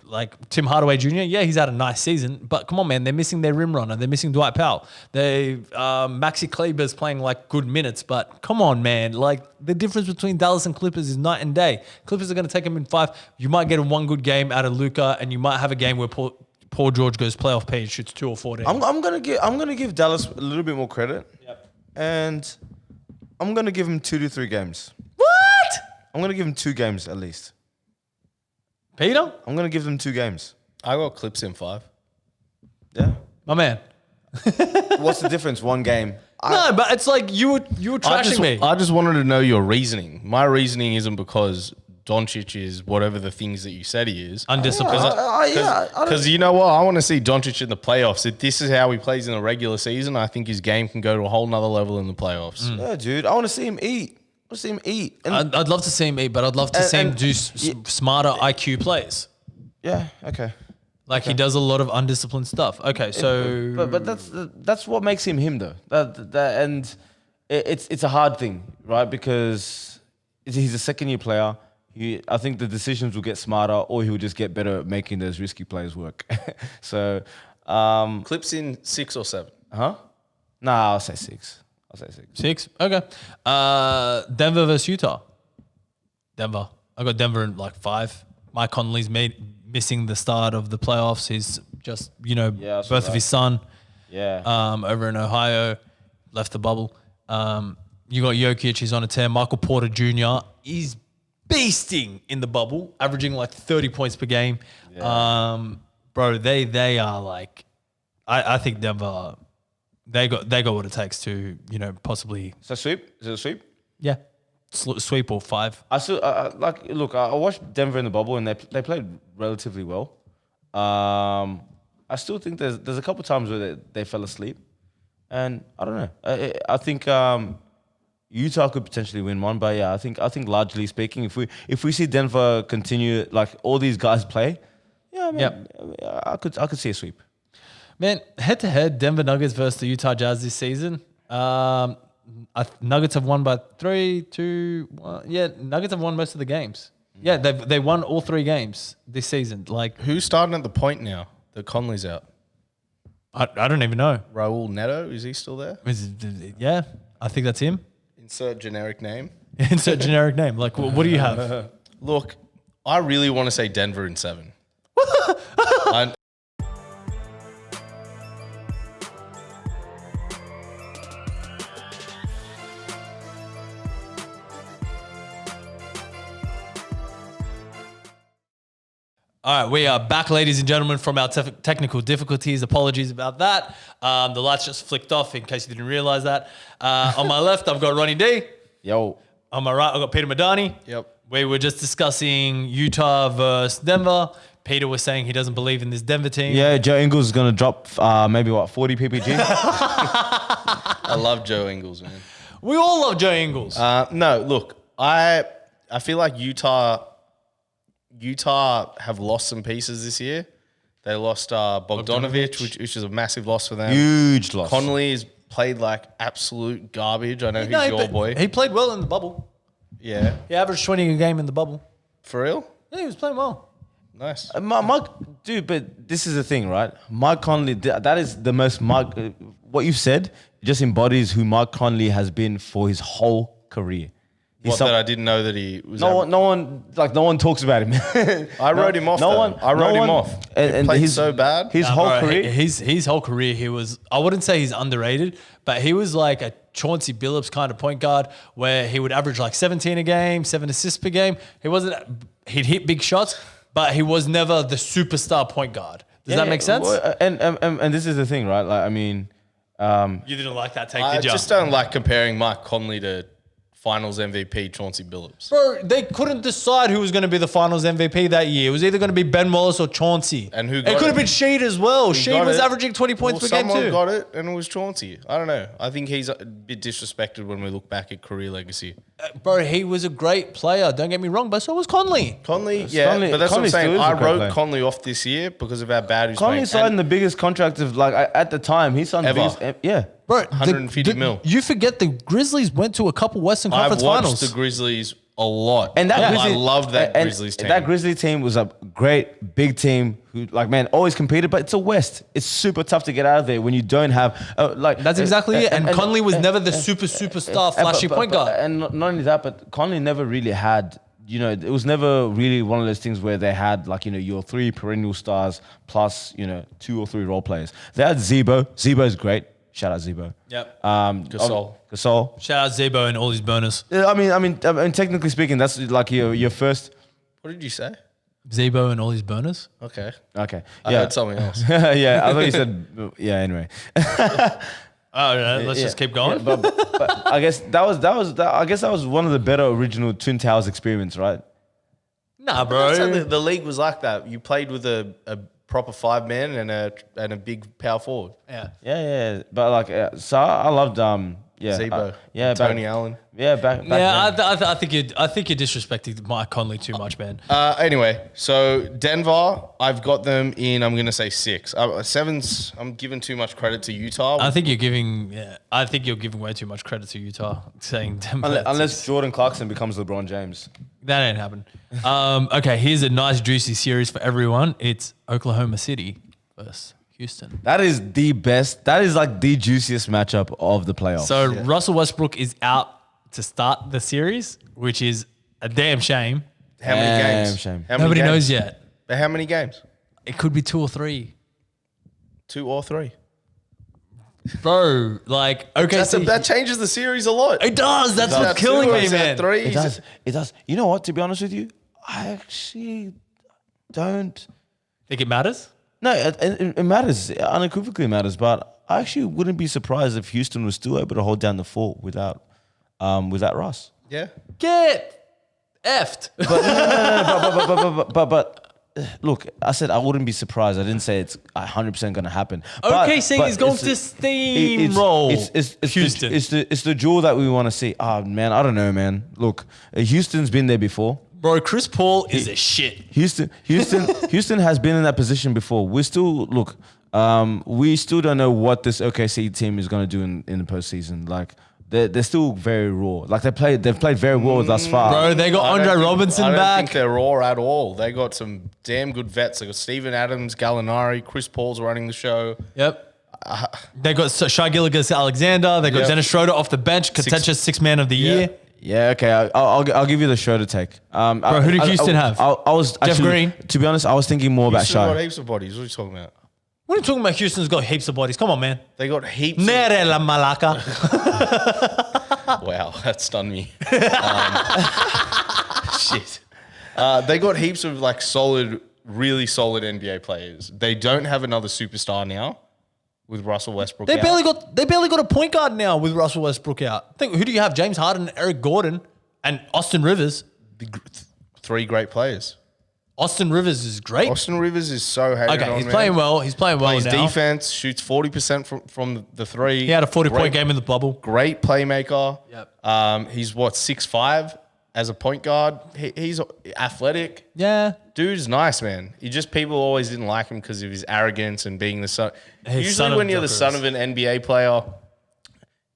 Like Tim Hardaway Jr. Yeah, he's had a nice season, but come on, man, they're missing their rim runner. They're missing Dwight Powell. Maxi Kleber's playing like good minutes, but come on, man, like the difference between Dallas and Clippers is night and day. Clippers are going to take them in 5. You might get one good game out of Luka, and you might have a game where Paul George goes playoff page, shoots 2 or 14. I'm gonna give Dallas a little bit more credit. Yep. And I'm gonna give him 2 to 3 games. What? I'm gonna give him 2 games at least. Peter? I'm gonna give them 2 games. I got Clips in 5. Yeah. My man. What's the difference? 1 game. No, but it's like you were trashing me. I just wanted to know your reasoning. My reasoning isn't because Doncic is whatever the things that you said he is. Undisciplined. Because you know what? I want to see Doncic in the playoffs. If this is how he plays in the regular season, I think his game can go to a whole nother level in the playoffs. Yeah, dude. I want to see him eat. And I'd love to see him eat, but I'd love to see him do smarter IQ plays. yeah, okay. Like he does a lot of undisciplined stuff. Okay, so But that's what makes him him though. And it's a hard thing, right? Because he's a second year player. I think the decisions will get smarter, or he will just get better at making those risky plays work. So, Clips in 6 or 7. Nah, I'll say 6. 6. Okay. Denver versus Utah. Denver. I got Denver in like 5. Mike Conley's missing the start of the playoffs. He's just birth of his son. Yeah. Over in Ohio, left the bubble. You got Jokic. He's on a tear. Michael Porter Jr. He's beasting in the bubble, averaging like 30 points per game. Yeah. Bro, they are like, I think Denver, they got what it takes to, possibly. So sweep? Is it a sweep? Yeah. Sweep or 5. I still look. I watched Denver in the bubble and they played relatively well. I still think there's a couple times where they fell asleep, and I don't know. I think Utah could potentially win one, but yeah, I think largely speaking, if we see Denver continue like all these guys play, yeah, man, I could see a sweep. Man, head to head, Denver Nuggets versus the Utah Jazz this season. Nuggets have won by 3-2. Yeah, Nuggets have won most of the games. Yeah, they won all 3 games this season. Like, Who's starting at the point now that Conley's out? I don't even know. Raul Neto, is he still there? Yeah, I think that's him. Insert generic name. Insert generic name. Like, what do you have? Look, I really want to say Denver in 7. All right, we are back, ladies and gentlemen, from our technical difficulties. Apologies about that. The lights just flicked off in case you didn't realize that. On my left, I've got Ronnie D. Yo. On my right, I've got Peter Madani. Yep. We were just discussing Utah versus Denver. Peter was saying he doesn't believe in this Denver team. Yeah, Joe Ingles is gonna drop maybe 40 ppg. I love Joe Ingles, man. We all love Joe Ingles. No, look, I feel like Utah have lost some pieces this year. They lost Bogdanovic, which is a massive loss for them. Huge loss. Conley has played like absolute garbage. I know he's your boy. He played well in the bubble. Yeah. He averaged 20 a game in the bubble. For real? Yeah, he was playing well. Nice. Dude, but this is the thing, right? Mike Conley, that is the most what you've said just embodies who Mike Conley has been for his whole career. That I didn't know that he was. No one talks about him. I wrote him off. I wrote him off. And played he's so bad. His whole career. His whole career, he was. I wouldn't say he's underrated, but he was like a Chauncey Billups kind of point guard where he would average like 17 a game, 7 assists per game. He'd hit big shots, but he was never the superstar point guard. Does that make sense? And this is the thing, right? Like, I mean, you didn't like that take, I did you? just don't like comparing Mike Conley to Finals MVP Chauncey Billups. Bro, they couldn't decide who was going to be the Finals MVP that year. It was either going to be Ben Wallace or Chauncey. And who It got could have it? been Sheed as well. Sheed got was it. averaging 20 points per game Someone too. got it, and it was Chauncey. I don't know. I think he's a bit disrespected when we look back at career legacy. Bro, he was a great player. Don't get me wrong, but so was Conley. Conley, yeah, Conley- but that's Conley what I'm still saying. is a I great wrote player. Conley off this year because of how bad he's Conley playing. signed the biggest contract of at the time. He signed the Ever. biggest. Yeah. Bro, 150 mil. You forget the Grizzlies went to a couple Western I've Conference watched Finals. the Grizzlies a lot, And that I loved that and Grizzlies team. That Grizzlies team was a great big team who, like, man, always competed. But it's a West. It's super tough to get out of there when you don't have That's exactly it. And Conley was never the superstar flashy point guard. And not only that, but Conley never really had. You know, it was never really one of those things where they had your 3 perennial stars plus 2 or 3 role players. They had Zebo. Zebo's great. Shout out Zebo. Yep. Gasol. Shout out Zebo and all his burners. I mean, technically speaking, that's like your first. What did you say? Zebo and all his burners. Okay, Okay. I Yeah. heard something else. Yeah. I thought you said. Yeah. Anyway. Oh, yeah, let's just keep going. Yeah, but I guess that was one of the better original Twin Towers experience, right? Nah, bro. So the league was like that. You played with a proper 5-man and a big power forward. Yeah. Yeah. But so I loved Zebo, back, Tony Allen. Yeah, back Yeah, then. I think you're disrespecting Mike Conley too much, man. Anyway, so Denver, I've got them in. I'm gonna say 6. 7's. I'm giving too much credit to Utah. I think you're giving way too much credit to Utah, saying Denver. Unless Jordan Clarkson becomes LeBron James. That ain't happened. Okay, here's a nice juicy series for everyone. It's Oklahoma City versus Houston. That is the best. That is like the juiciest matchup of the playoffs. So Russell Westbrook is out to start the series, which is a damn shame. How many Damn games? shame. How many Nobody games? knows yet. But how many games? It could be 2 or 3. 2 or 3. Bro, like, okay, That changes the series a lot. it does. That's Is that what's killing 2 or me, is that man. 3? It does. It does. You know what? To be honest with you, I actually don't. Think it matters? No, it matters. It unequivocally matters. But I actually wouldn't be surprised if Houston was still able to hold down the fort without Russ. Yeah. Get effed. But look, I said I wouldn't be surprised. I didn't say it's 100% going to happen. OKC is going it's to it's steamroll Houston. It's the jewel that we want to see. Oh man, I don't know, man. Look, Houston's been there before. Bro, Chris Paul is a shit. Houston has been in that position before. We still don't know what this OKC team is going to do in the postseason. Like they're still very raw. Like they've played very well thus far. Bro, they got Andre Robinson I don't back. think they're raw at all. They got some damn good vets. They got Steven Adams, Gallinari, Chris Paul's running the show. Yep. They got Shai Gilgeous-Alexander. They got Yep. Dennis Schroeder off the bench, contentious 6 man of the year. Yeah, okay. I'll give you the show to take. Bro, who did Houston have? I was Jeff actually, Green? To be honest, I was thinking more about Houston got Shai. heaps of bodies. What are you talking about? What are you talking about? Houston's got heaps of bodies. Come on, man. They got heaps. Nere la Malaka. Wow, that stunned me. Shit. They got heaps of like really solid NBA players. They don't have another superstar now with Russell Westbrook. They out. barely got a point guard now with Russell Westbrook out. Who do you have? James Harden, Eric Gordon, and Austin Rivers. 3 great players. Austin Rivers is great. Austin Rivers is so hated Okay, on, he's man. playing well. He's playing well Plays now. defense, shoots 40% from the 3. He had a 40-point Great- game in the bubble. Great playmaker. Yep. He's 6'5" as a point guard. He's athletic. Yeah. Dude's nice, man. People always didn't like him because of his arrogance and being the son. His Usually, son of when you're the Doc son Rivers. of an NBA player,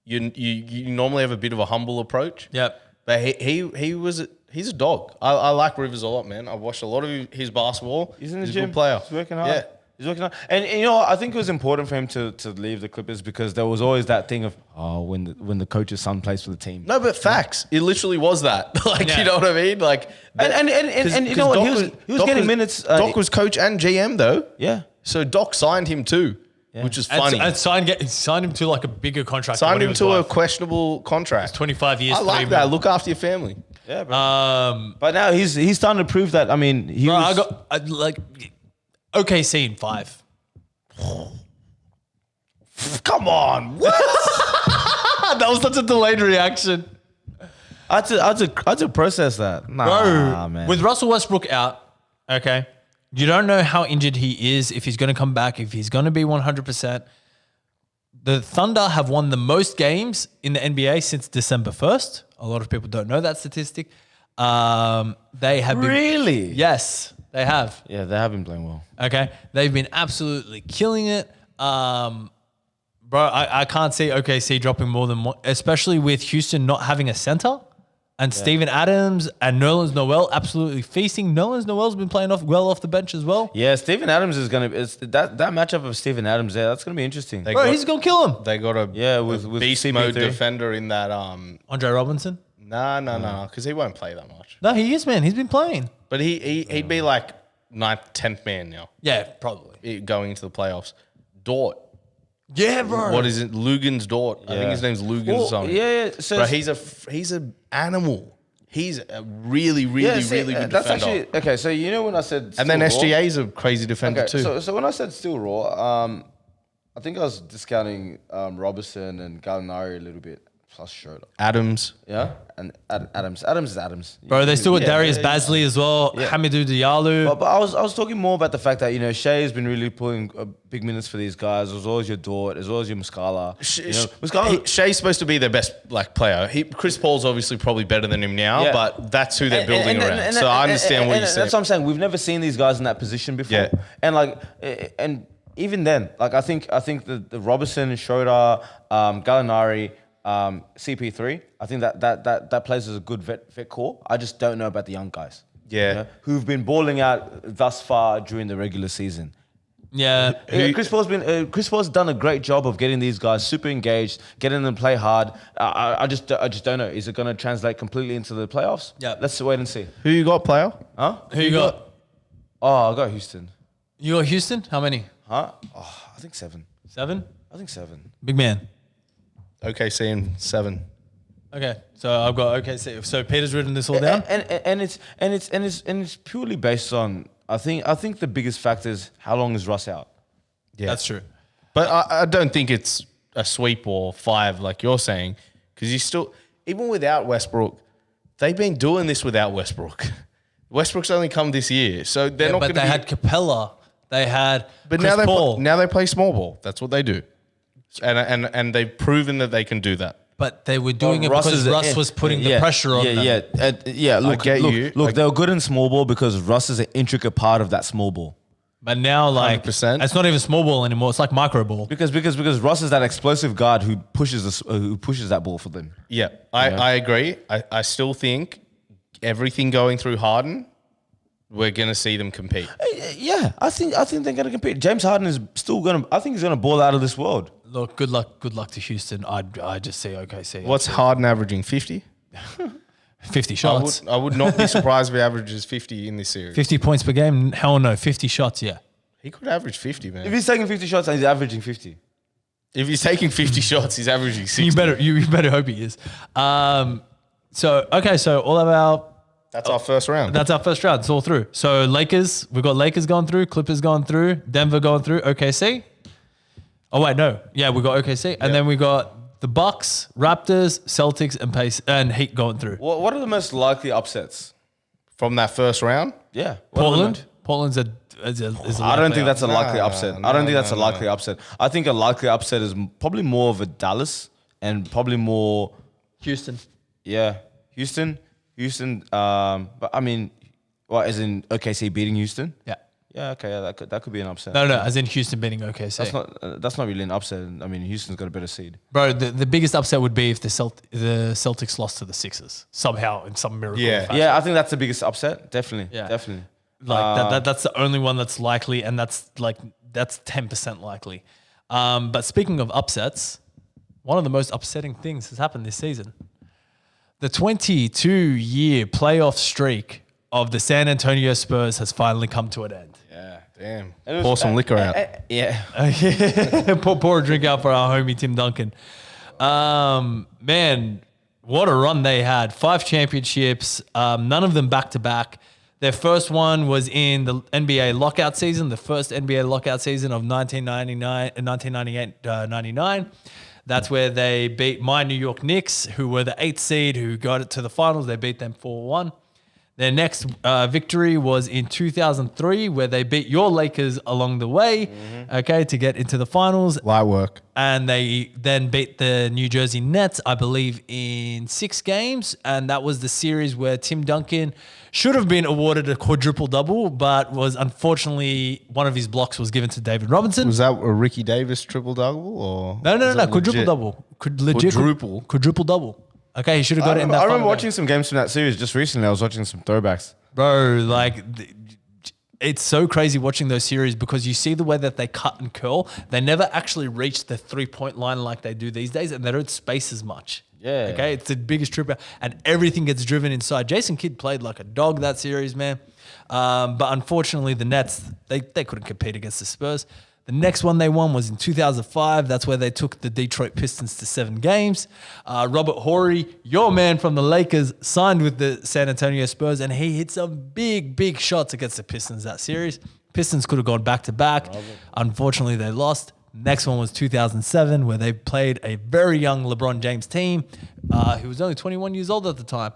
you normally have a bit of a humble approach. Yep. But he's a dog. I like Rivers a lot, man. I've watched a lot of his basketball. He's in the a gym. good player. He's working hard. Yeah. He's working hard. And you know, I think it was important for him to leave the Clippers because there was always that thing of when the coach's son plays for the team. No, but facts. It literally was that. Like, Yeah. you know what I mean? Like, And you know what? He was getting minutes. Doc was coach and GM though. Yeah. So Doc signed him too, which is funny. And signed him to like a bigger contract. than Signed what he him was to a worth. questionable contract. 25 years. I like $3 that. million. Look after your family. Yeah, bro. But now he's starting to prove that. I mean, Bro, I got OKC in 5. Come on. What? That was such a delayed reaction. I had to process that. Nah, man. With Russell Westbrook out, okay, you don't know how injured he is, if he's going to come back, if he's going to be 100%. The Thunder have won the most games in the NBA since December 1st. A lot of people don't know that statistic. They have Really? Yes, they have. Yeah, they have been playing well. Okay, they've been absolutely killing it. Bro, I can't see OKC dropping more than one, especially with Houston not having a center. And Steven Adams and Nerlens Noel absolutely feasting. Nerlens Noel's been playing well off the bench as well. Yeah, Steven Adams is gonna. It's that matchup of Steven Adams there. That's gonna be interesting. They Bro, got- he's gonna kill him. They got a with beast CP3. mode defender in that. Andre Robinson? No, because he won't play that much. No, he is, man. He's been playing. But he'd be like 9th, 10th man now Yeah, probably. going into the playoffs. Dort. Yeah, bro. What is it? Lugan's Dort. I think his name's Lugan or something. Yeah. So Bro, he's an animal. He's a really really good that's defender. actually okay. So you know when I said And then still raw? SGA's a crazy defender Okay, too. so when I said still raw, I think I was discounting Robertson and Gallinari a little bit plus Schroeder. Adams. Yeah, and Adams. Adams is Adams. Bro, they still got Yeah, Darius yeah, Bazley as well. Yeah. Hamidou Diallo. But I was talking more about the fact that Shea has been really pulling big minutes for these guys, as well as your Dort, as well as your Muscala. Muscala. Shay's supposed to be their best player. Chris Paul's obviously probably better than him now, Yeah. but that's who they're building around. So I understand what you're saying. That's what I'm saying. We've never seen these guys in that position before. Yeah. And even then, I think the Robertson, Schroeder, Gallinari, CP3, I think that plays as a good vet core. I just don't know about the young guys. Yeah. Who've been balling out thus far during the regular season. Yeah. Chris Paul's done a great job of getting these guys super engaged, getting them to play hard. I just don't know. Is it going to translate completely into the playoffs? Yeah. Let's wait and see. Who you got, player? Huh? Who you got? Oh, I got Houston. You got Houston? How many? Huh? Oh, I think 7. 7? I think 7. Big man. OKC in 7. Okay, so I've got OKC. So Peter's written this all down. And it's purely based on I think the biggest factor is how long is Russ out? Yeah, That's true. But I don't think it's a sweep or 5 like you're saying, because you still, even without Westbrook, they've been doing this without Westbrook. Westbrook's only come this year, so they're not going But to. they had Capella. They had But Chris Paul. now they play small ball. That's what they do, and they've proven that they can do that. But they were doing it Russ because is a- Russ was putting the pressure on them. Look, get you. Look, they were good in small ball because Russ is an intricate part of that small ball. But now, like, 100%. it's not even small ball anymore. It's like micro ball. Because Russ is that explosive guard who pushes that ball for them. Yeah, I agree. I still think everything going through Harden, we're going to see them compete. Yeah, I think they're going to compete. James Harden is still going to. I think he's going to ball out of this world. Look, good luck to Houston. I just say OKC. What's Harden averaging? 50? 50 shots? I would not be surprised if he averages 50 in this series. 50 points per game? Hell no. 50 shots, yeah. He could average 50, man. If he's taking 50 shots and he's averaging 50, If he's taking 50 shots, he's averaging 60. You better hope he is. So all of our That's our first round. that's our first round. It's all through. So Lakers, we've got Lakers going through, Clippers going through, Denver going through, OKC. Oh wait, no. Yeah, we got OKC. And then we got the Bucks, Raptors, Celtics, and Heat going through. what are the most likely upsets? From that first round? Yeah, Portland. Portland's a I don't think that's a likely No, upset. no, I don't think that's no, a likely upset. I think a likely upset is probably more of a Dallas and probably more, Houston. Houston. But I mean, what as in OKC beating Houston? Yeah. Yeah, okay, yeah, that could be an upset. No, as in Houston beating OKC. That's not really an upset. I mean, Houston's got a better seed. Bro, the biggest upset would be if the Celtics lost to the Sixers somehow in some miracle. Yeah. fashion. Yeah, I think that's the biggest upset. Definitely, Yeah. definitely. Like that's the only one that's likely, and that's 10% likely. But speaking of upsets, one of the most upsetting things has happened this season. The 22-year playoff streak of the San Antonio Spurs has finally come to an end. Yeah, damn. And it was- Pour some liquor out. Yeah. pour a drink out for our homie Tim Duncan. Man, what a run they had. 5 championships, none of them back-to-back. Their first one was in the NBA lockout season, the first NBA lockout season of 1998-99. That's where they beat my New York Knicks, who were the 8th seed, who got it to the finals. They beat them 4-1. Their next victory was in 2003, where they beat your Lakers along the way, okay, to get into the finals. Light work. And they then beat the New Jersey Nets, I believe, in 6 games. And that was the series where Tim Duncan should have been awarded a quadruple-double, but was unfortunately one of his blocks was given to David Robinson. Was that a Ricky Davis triple-double? Or No, quadruple-double. Quadruple? Quadruple-double. Okay, he should have got it in that I remember final watching some games from that series just recently. I was watching some throwbacks. Bro, like, it's so crazy watching those series because you see the way that they cut and curl. They never actually reach the 3-point line like they do these days, and they don't space as much. Yeah. Okay, it's the biggest trip, and everything gets driven inside. Jason Kidd played like a dog that series, man. But unfortunately, the Nets, they couldn't compete against the Spurs. The next one they won was in 2005. That's where they took the Detroit Pistons to 7 games. Robert Horry, your man from the Lakers, signed with the San Antonio Spurs, and he hit some big shots against the Pistons that series. Pistons could have gone back-to-back. Unfortunately, they lost. Next one was 2007, where they played a very young LeBron James team. He was only 21 years old at the time.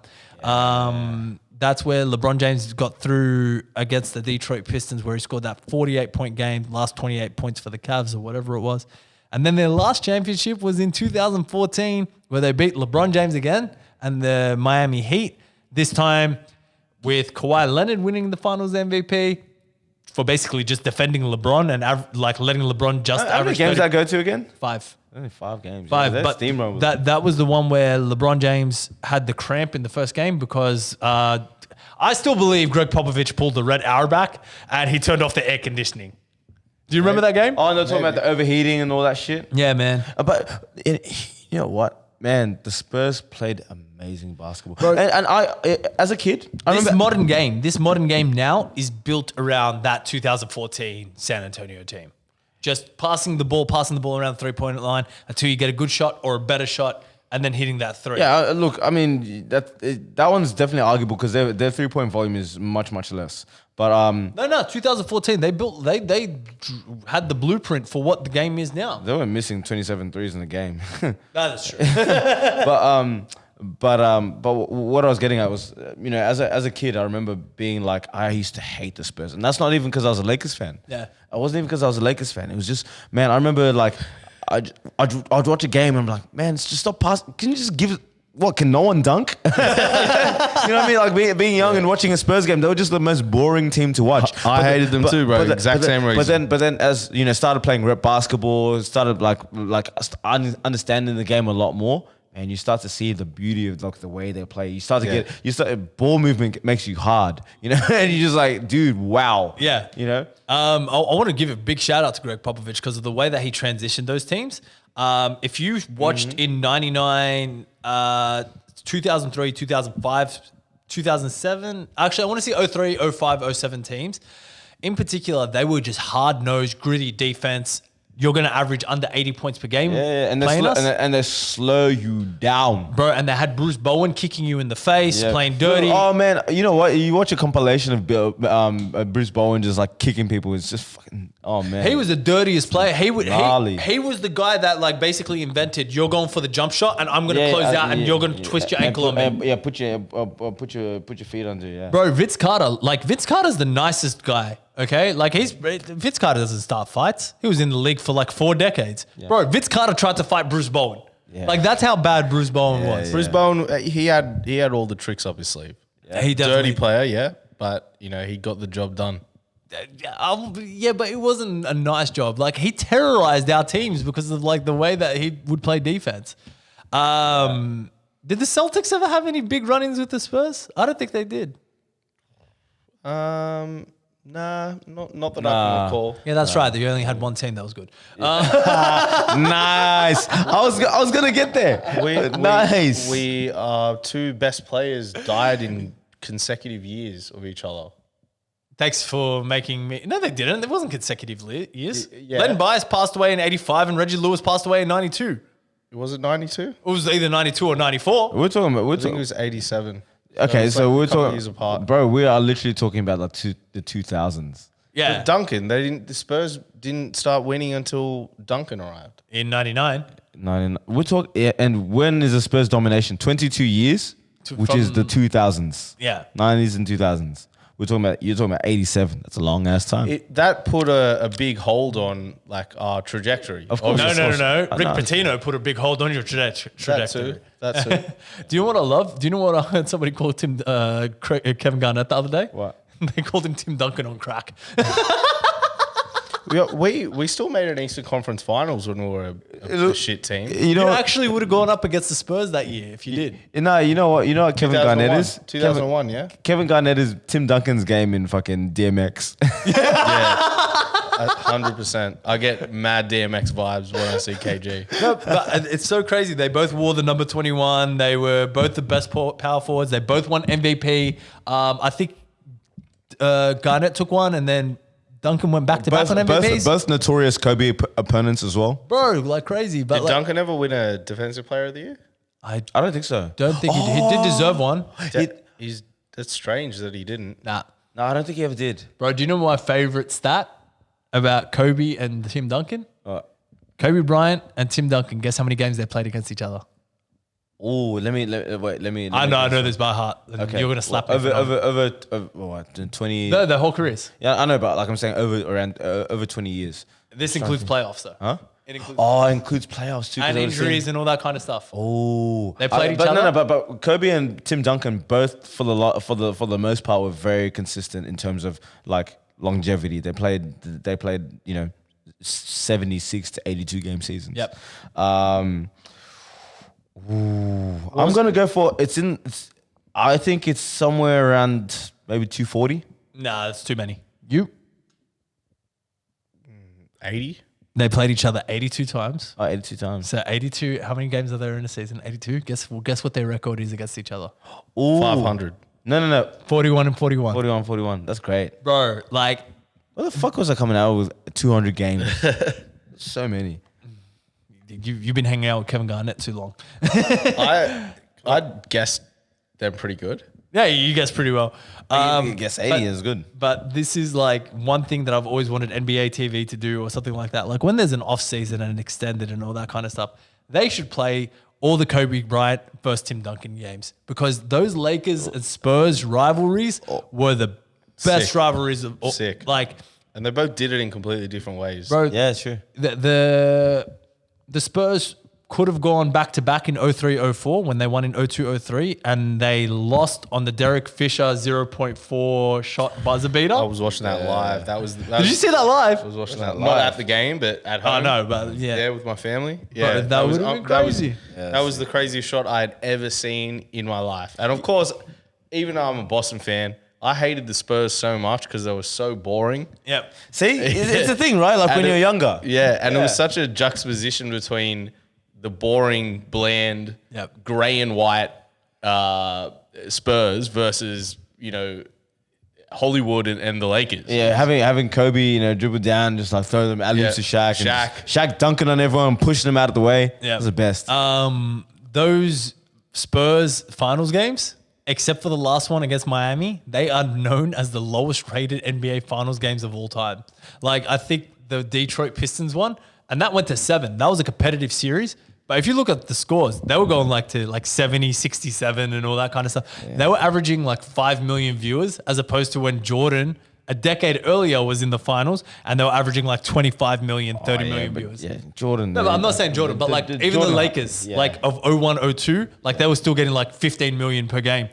That's where LeBron James got through against the Detroit Pistons, where he scored that 48-point game, last 28 points for the Cavs or whatever it was. And then their last championship was in 2014, where they beat LeBron James again and the Miami Heat, this time with Kawhi Leonard winning the Finals MVP for basically just defending LeBron and letting LeBron just How many average games 30 I go to again? 5. Only 5 games. 5, Yeah, but steamroll. that was the one where LeBron James had the cramp in the first game because I still believe Greg Popovich pulled the red hour back and he turned off the air conditioning. Do you remember that game? Oh, no, talking about the overheating and all that shit. Yeah, man. But you know what, man? The Spurs played amazing basketball, and I, as a kid, I This remember. modern game now is built around that 2014 San Antonio team. Just passing the ball around the 3-point line until you get a good shot or a better shot, and then hitting that 3. Yeah, look, I mean that one's definitely arguable because their 3-point volume is much less. But No, 2014 they had the blueprint for what the game is now. they were missing 27 threes in the game. That's true. But what I was getting at was, as a kid, I remember being like, I used to hate the Spurs, and that's not even because I was a Lakers fan. Yeah. I wasn't even because I was a Lakers fan. It was just, man, I remember like, I'd watch a game and I'm like, man, just stop passing. Can you just give it? What, can no one dunk? You know what I mean? Like being young and watching a Spurs game, they were just the most boring team to watch. I hated them too, bro. Exact same reason. But then, as started playing rep basketball, started like understanding the game a lot more, and you start to see the beauty of like the way they play. You start to ball movement makes you hard, and you're just like, dude, wow. Yeah. I want to give a big shout out to Greg Popovich because of the way that he transitioned those teams. If you watched in 99, 2003, 2005, 2007, actually I want to see 03, 05, 07 teams. In particular, they were just hard-nosed, gritty defense. You're going to average under 80 points per game. Yeah, and playing us. they slow you down. Bro, and they had Bruce Bowen kicking you in the face, Yeah. playing dirty. Oh man, you know what? You watch a compilation of Bruce Bowen just like kicking people. It's just fucking. Oh man, He was the dirtiest player. He Gnarly. was the guy that like basically invented. You're going for the jump shot, and I'm going to close out, and you're going to twist your ankle on me. Yeah, put your feet under. Yeah, Bro, Vince Carter's the nicest guy. Okay, like Vince Carter doesn't start fights. He was in the league for like 4 decades. Yeah. Bro, Vince Carter tried to fight Bruce Bowen. Yeah. Like that's how bad Bruce Bowen was. Bruce Bowen, he had all the tricks up his sleeve. He definitely Dirty player, yeah, but he got the job done. Yeah, but it wasn't a nice job. Like he terrorized our teams because of like the way that he would play defense. Did the Celtics ever have any big run-ins with the Spurs? I don't think they did. Nah, not that I can recall. Yeah, that's right. You only had one team that was good. Nice. I was gonna get there. Nice. We 2 best players died in consecutive years of each other. Thanks for making me. No, they didn't. It wasn't consecutive years. Yeah. Len Bias passed away in 85 and Reggie Lewis passed away in 92. Was it 92? It was either 92 or 94. We're talking about. I think it was 87. Okay, it's so like we're a couple talking, years apart. bro. We are literally talking about like the 2000s. Yeah. But Duncan, the Spurs didn't start winning until Duncan arrived. In 99. 99. We're talking, yeah, and when is the Spurs domination? 22 years, which is the 2000s. Yeah. 90s and 2000s. You're talking about 87. That's a long ass time. That put a big hold on like our trajectory. Of course. No. Rick know. Pitino put a big hold on your trajectory. That's too. Do you know what I love? Do you know what I heard somebody call Kevin Garnett the other day? What? They called him Tim Duncan on crack. We still made an Eastern Conference Finals when we were a shit team. You know, You actually would have gone up against the Spurs that year if you did. no, you know what Kevin Garnett is? 2001, yeah. Kevin Garnett is Tim Duncan's game in fucking DMX. Yeah, 100%. I get mad DMX vibes when I see KG. No, but it's so crazy. They both wore the number 21. They were both the best power forwards. They both won MVP. I think Garnett took one, and then Duncan went back to back on MVPs. Both notorious Kobe opponents as well. Bro, like crazy. But Did like, Duncan ever win a Defensive Player of the Year? I I don't think so. don't think he did deserve one. That's strange that he didn't. Nah. No, I don't think he ever did. Bro, do you know my favorite stat about Kobe and Tim Duncan? What? Kobe Bryant and Tim Duncan, guess how many games they played against each other? Oh, let me. I know this by heart. Okay. You're going to slap me. over what, 20. No, the whole careers. Yeah, I know, but like I'm saying, over 20 years. This includes playoffs, though. Huh? It includes Oh, it includes playoffs too. 'cause and I was injuries saying- and all that kind of stuff. Oh, They played each but other? No, but Kobe and Tim Duncan both for the most part were very consistent in terms of like longevity. They played 76 to 82 game seasons. Yep. I'm gonna go for I think it's somewhere around maybe 240. Nah, that's too many. You? 80? They played each other 82 times. 82 times. So 82, how many games are there in a season? 82? Guess what their record is against each other. Ooh. 500. No. 41 and 41. 41. That's great. Bro, like, What the fuck was I coming out with 200 games? So many. you've been hanging out with Kevin Garnett too long. I'd guess they're pretty good. Yeah, you guessed pretty well. I guess 80 is good. But this is like one thing that I've always wanted NBA TV to do or something like that. Like when there's an off season and an extended and all that kind of stuff, they should play all the Kobe Bryant versus Tim Duncan games because those Lakers and Spurs rivalries were the best Sick. rivalries of Sick. Like, And they both did it in completely different ways. bro, Yeah, sure. the Spurs could have gone back to back in 03-04 when they won in 02-03 and they lost on the Derek Fisher 0.4 shot buzzer beater. I was watching that live. Did you see that live? I was watching that live. Not at the game, but at home. I know, but yeah. Yeah, with my family. Yeah, that would've been crazy. That was the craziest shot I had ever seen in my life. And of course, even though I'm a Boston fan, I hated the Spurs so much because they were so boring. Yep. See, it's a thing, right? Like And when you're younger. Yeah, and it Yeah. was such a juxtaposition between the boring, bland, Yep. grey and white Spurs versus, Hollywood and the Lakers. Yeah, having Kobe, dribble down, just like throw them alley-oops to Shaq. And Shaq dunking on everyone, pushing them out of the way. Yeah. That's the best. Those Spurs finals games, except for the last one against Miami, they are known as the lowest rated NBA finals games of all time. Like, I think the Detroit Pistons one, and that went to 7. That was a competitive series. But if you look at the scores, they were going to 70, 67 and all that kind of stuff. Yeah. They were averaging 5 million viewers as opposed to when Jordan a decade earlier was in the finals and they were averaging 25 million, 30 million viewers. Yeah, Jordan. No, but I'm not saying Jordan, but even Jordan, the Lakers, of 01, 02, they were still getting 15 million per game.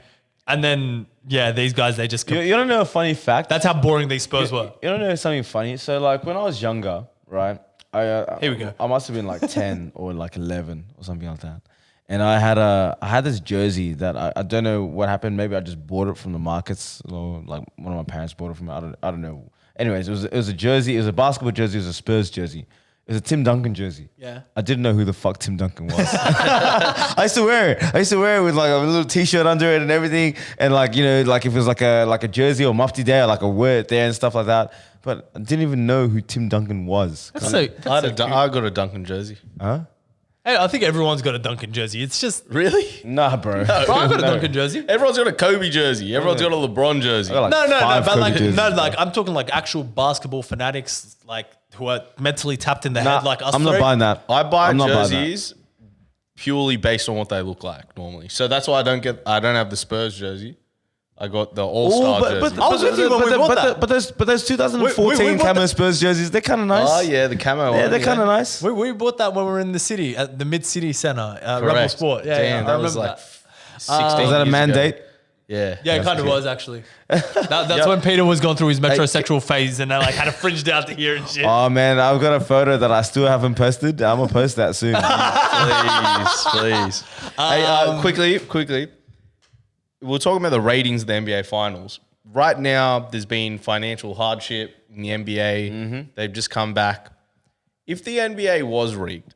And then, these guys, they just... You don't know a funny fact? That's how boring these Spurs were. You don't know something funny? So, when I was younger, right? Here we go. I must have been 10 or 11 or something like that. And I had this jersey that I don't know what happened. Maybe I just bought it from the markets or one of my parents bought it from me. I don't know. Anyways, it was a jersey. It was a basketball jersey. It was a Spurs jersey. It was a Tim Duncan jersey. Yeah. I didn't know who the fuck Tim Duncan was. I used to wear it. I used to wear it with a little t-shirt under it and everything. And if it was a jersey or mufti there, or a word there and stuff like that. But I didn't even know who Tim Duncan was. I I got a Duncan jersey. Huh? Hey, I think everyone's got a Duncan jersey. It's just Really? Nah, bro. bro, I've got a No. Duncan jersey. Everyone's got a Kobe jersey. Everyone's got a LeBron jersey. I got No, five but Kobe like, jerseys, no, bro. like I'm talking like actual basketball fanatics, like who are mentally tapped in the Nah, head, like us. I'm not three. buying that. I buy I'm not buying that. jerseys purely based on what they look like normally. So that's why I don't have the Spurs jersey. I got the All Star jersey. I was with you when we bought that. But those 2014 we bought camo the- Spurs jerseys, they're kind of nice. Oh yeah, the camo. Yeah, one, they're kind of nice. We bought that when we were in the city at the Mid City Centre, Rebel Correct. Sport. Yeah, Damn, yeah, I that was remember like that. 16 Was that a years ago. mandate? Yeah. Yeah, it kind of was actually. That's when Peter was going through his metrosexual phase, and I like had it fringed out to here and shit. Oh man, I've got a photo that I still haven't posted. I'm gonna post that soon. Please. Hey, quickly. We're talking about the ratings of the NBA Finals. Right now, there's been financial hardship in the NBA. They've just come back. If the NBA was rigged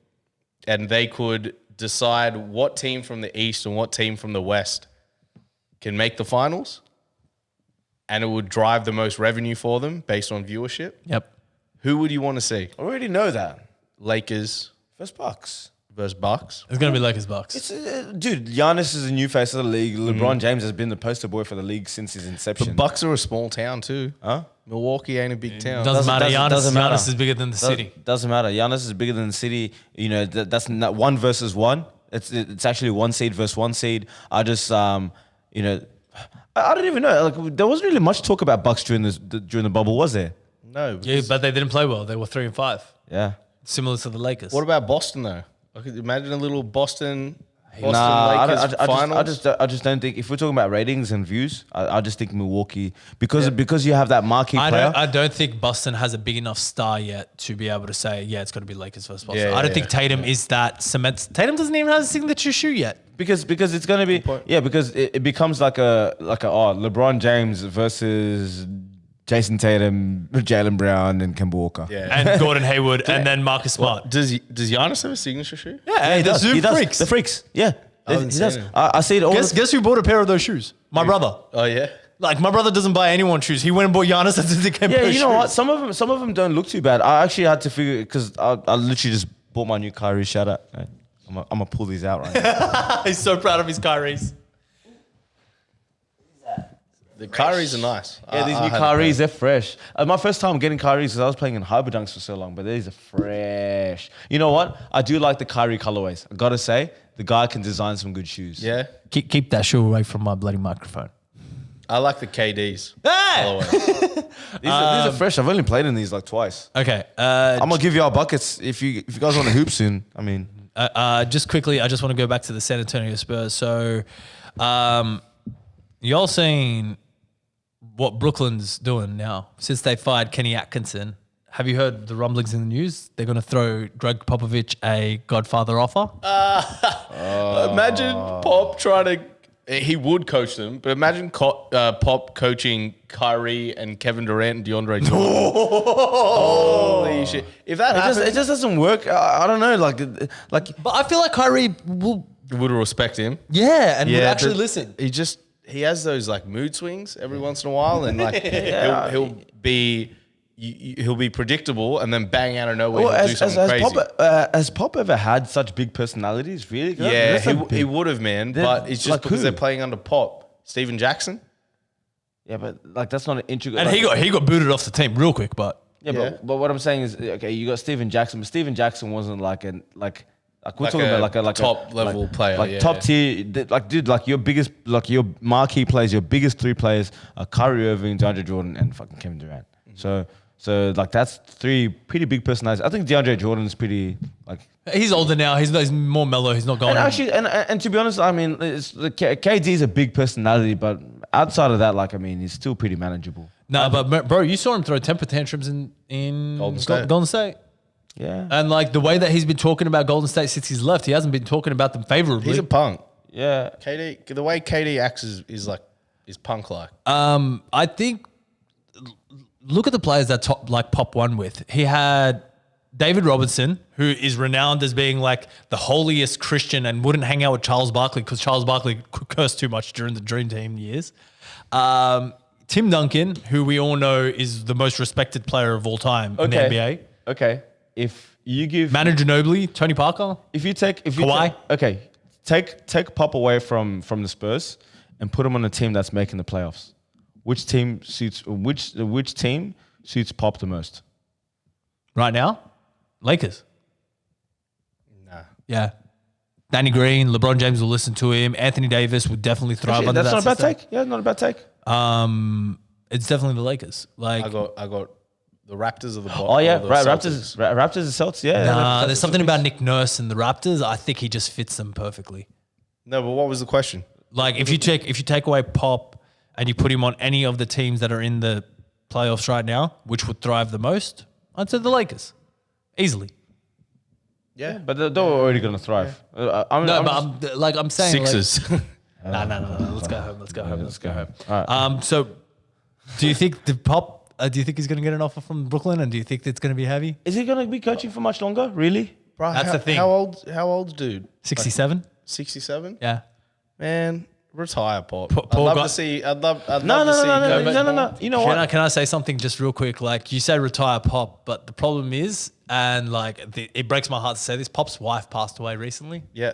and they could decide what team from the East and what team from the West can make the finals, and it would drive the most revenue for them based on viewership, Yep. who would you want to see? I already know that. Lakers First Bucks. versus Bucks? It's gonna be Lakers Bucks. It's, dude, Giannis is a new face of the league. LeBron James has been the poster boy for the league since his inception. But Bucks are a small town too. Huh? Milwaukee ain't a big town. Doesn't matter. doesn't matter. Giannis is bigger than the city. Doesn't matter. Giannis is bigger than the city. You know, that's not one versus one. It's actually one seed versus one seed. I just, you know, I don't even know. Like, there wasn't really much talk about Bucks during the bubble, was there? No. Yeah, but they didn't play well. They were 3-5, Yeah. similar to the Lakers. What about Boston though? I could imagine a little Boston Nah, Lakers finals. I just don't think if we're talking about ratings and views, I just think Milwaukee because you have that marquee player. I don't think Boston has a big enough star yet to be able to say, yeah, it's got to be Lakers versus Boston. Yeah, I don't yeah, think Tatum is that cement. Tatum doesn't even have a signature shoe yet. Because it's gonna be because it becomes like a LeBron James versus Jason Tatum, Jaylen Brown, and Kemba Walker. Yeah. And Gordon Hayward, and then Marcus Smart. Does Giannis have a signature shoe? Yeah, he does. the He does. freaks. The freaks. Yeah, he haven't does. seen it. I see it all. Guess who bought a pair of those shoes? My brother. Oh yeah. Like, my brother doesn't buy anyone shoes. He went and bought Giannis and the Kemba Yeah, you know shoes. what? Some of them don't look too bad. I actually had to figure because I literally just bought my new Kyrie. Shout out. I'm gonna pull these out right now. He's so proud of his Kyries. The Kyries are nice. Yeah, these new Kyries, they're fresh. My first time getting Kyries because I was playing in Hyperdunks for so long, but these are fresh. You know what? I do like the Kyrie colorways. I gotta say, the guy can design some good shoes. Yeah. Keep that shoe away from my bloody microphone. I like the KDs. Hey! colorway. These are fresh. I've only played in these like twice. Okay. I'm gonna give y'all buckets if you guys want to hoop soon. I mean, Just quickly, I just want to go back to the San Antonio Spurs. So, y'all seen what Brooklyn's doing now since they fired Kenny Atkinson? Have you heard the rumblings in the news? They're going to throw Greg Popovich a Godfather offer. Imagine Pop trying to. He would coach them, but imagine Pop coaching Kyrie and Kevin Durant and DeAndre Jordan. Holy shit! If that happens, it just doesn't work. I don't know. Like, But I feel like Kyrie will, would respect him. and would actually but listen. He has those like mood swings every once in a while, and like he'll be predictable, and then bang out of nowhere he'll do something crazy. Has Pop ever had such big personalities? Really? Yeah, That's like he big. would have, man. They're- But it's just like because who? they're playing under Pop. Steven Jackson. Yeah, but like that's not an integral. And like, he got booted off the team real quick, but Yeah, Yeah. but what I'm saying is, okay, you got Steven Jackson, but Steven Jackson wasn't like we're Like talking a about like a top level player, like yeah, top yeah. tier, like dude, like your biggest, like your marquee players, your biggest three players are Kyrie Irving, DeAndre Jordan, and fucking Kevin Durant. Mm-hmm. So like that's three pretty big personalities. I think DeAndre Jordan's pretty like. he's older now. He's more mellow. He's not going. And actually, and to be honest, I mean, KD is a big personality, but outside of that, like I mean, he's still pretty manageable. No, but bro, you saw him throw temper tantrums in Golden State. Golden State. Yeah, And like the way that he's been talking about Golden State since he's left, he hasn't been talking about them favorably. He's a punk. yeah. KD, the way KD acts is punk like. I think look at the players that Pop won with. He had David Robinson, who is renowned as being like the holiest Christian and wouldn't hang out with Charles Barkley because Charles Barkley cursed too much during the Dream Team years. Tim Duncan, who we all know is the most respected player of all time in the NBA. Okay, if You give Manu Ginobili, Tony Parker. Kawhi? Take Pop away from the Spurs and put him on a team that's making the playoffs. Which team suits Pop the most? Right now, Lakers. Nah. Yeah. Danny Green, LeBron James will listen to him. Anthony Davis would definitely thrive Actually, under that's that not a bad system. take. Yeah, not a bad take. It's definitely the Lakers. Like, I got the Raptors of the bottom. Oh yeah, the Raptors and Celtics. Yeah, nah, there's that's something what about Nick Nurse and the Raptors. I think he just fits them perfectly. No, but what was the question? Like, if you take away Pop and you put him on any of the teams that are in the playoffs right now, which would thrive the most, I'd say the Lakers, easily. Yeah, but they're already going to thrive. I'm saying Sixers. No. Let's go home. Let's go home. All right. So, do you think the Pop? Do you think he's going to get an offer from Brooklyn? And do you think it's going to be heavy? Is he going to be coaching for much longer? Really? Bro, That's the thing. How old's dude? 67. 67? Yeah. Man, retire, Pop. Paul I'd love got- to see. I'd love to see. No. You know what? Can I say something just real quick? Like, you say retire Pop, but the problem is, and like it breaks my heart to say this, Pop's wife passed away recently. Yeah.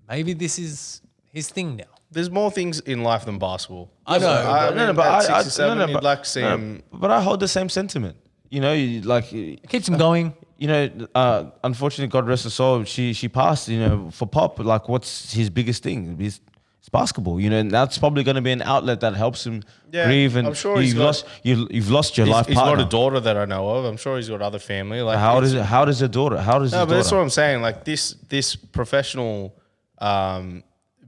Maybe this is his thing now. There's more things in life than basketball. I know. At 67, you'd like to see him. But I hold the same sentiment. You know, It keeps him going. You know, unfortunately, God rest her soul, she passed. You know, for Pop, like, what's his biggest thing? It's basketball. You know, and that's probably going to be an outlet that helps him grieve. And I'm sure you've lost your life He's partner. not a daughter that I know of. I'm sure he's got other family. Like, How does a daughter? How does No, his but that's daughter? what I'm saying. Like this professional,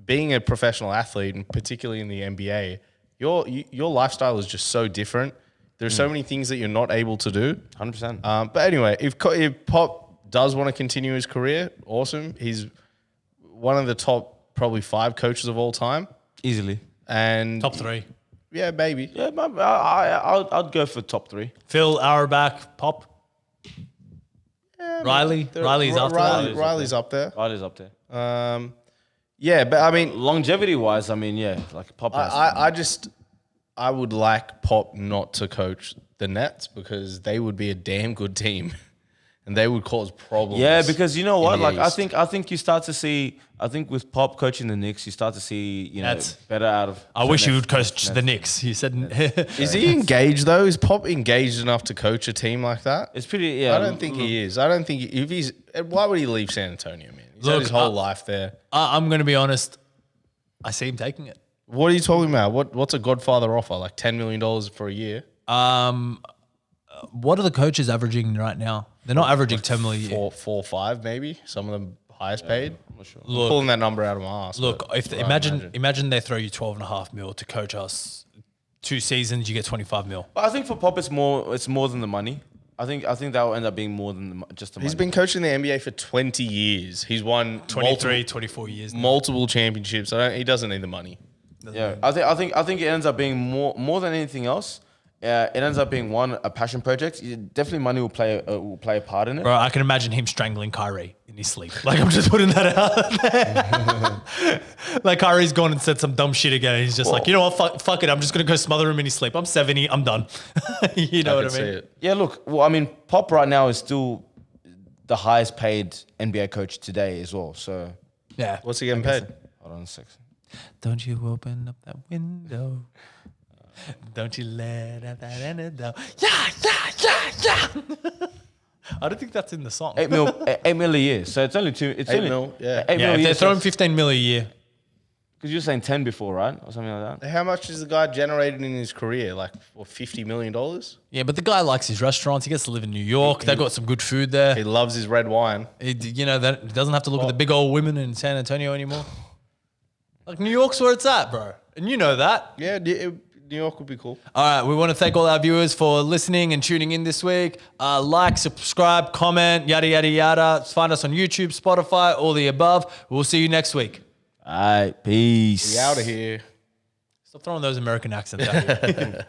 being a professional athlete, and particularly in the NBA, your lifestyle is just so different. There's so many things that you're not able to do. 100%. But anyway, if Pop does want to continue his career, awesome. He's one of the top probably 5 coaches of all time, Easily. and Top 3. Yeah, maybe. Yeah, I'd go for top 3. Phil, Auerbach, Pop. Riley. Riley's after that. Riley's up there. Riley's up there. Yeah, but I mean, Longevity wise, I mean, yeah, like Pop has. I would like Pop not to coach the Nets because they would be a damn good team, and they would cause problems. Yeah, because you know what? in the Like East. I think you start to see. I think with Pop coaching the Knicks, you start to see Nets. better out of. I wish he would coach the Knicks. He said, Is he engaged though? Is Pop engaged enough to coach a team like that? It's pretty. Yeah, I don't think he is. I don't think if he's. Why would he leave San Antonio, man? He's had Look, his whole life there. I'm going to be honest. I see him taking it. What are you talking about? What's a Godfather offer? Like $10 million for a year? What are the coaches averaging right now? They're not averaging 10 million a year. 4 or 5 maybe. Some of them highest paid. I'm not sure. Look- Pulling that number out of my ass. Look, but if I imagine they throw you 12.5 mil to coach us 2 seasons, you get 25 mil. But I think for Pop, it's more than the money. I think that will end up being more than just the money. He's been coaching the NBA for 20 years. He's won 23, 24 years now. multiple championships. He doesn't need the money. Yeah, I think it ends up being more than anything else. It ends up being a passion project. Definitely, money will play a part in it. Bro, I can imagine him strangling Kyrie in his sleep. Like, I'm just putting that out there. Like, Kyrie's gone and said some dumb shit again. He's just like, you know what? Fuck it. I'm just going to go smother him in his sleep. I'm 70. I'm done. You know what I can mean? see it. Yeah, look. Well, I mean, Pop right now is still the highest paid NBA coach today as well. So, Yeah. What's he getting paid? hold on a second. Don't you open up that window. Don't you let out that antidote. Yeah. I don't think that's in the song. 8 mil a year. So it's only two. It's 8 only mil, yeah. 8 Yeah, mil a if year. they're throwing 15 mil a year. Because you were saying 10 before, right, or something like that. How much is the guy generated in his career? Like, $50 million? Yeah, but the guy likes his restaurants. He gets to live in New York. They've got some good food there. He loves his red wine. He doesn't have to look at the big old women in San Antonio anymore. Like, New York's where it's at, bro. And you know that. Yeah, New York would be cool. All right, we want to thank all our viewers for listening and tuning in this week. Like, subscribe, comment, yada, yada, yada. Find us on YouTube, Spotify, all the above. We'll see you next week. All right, peace. We out of here. Stop throwing those American accents out here.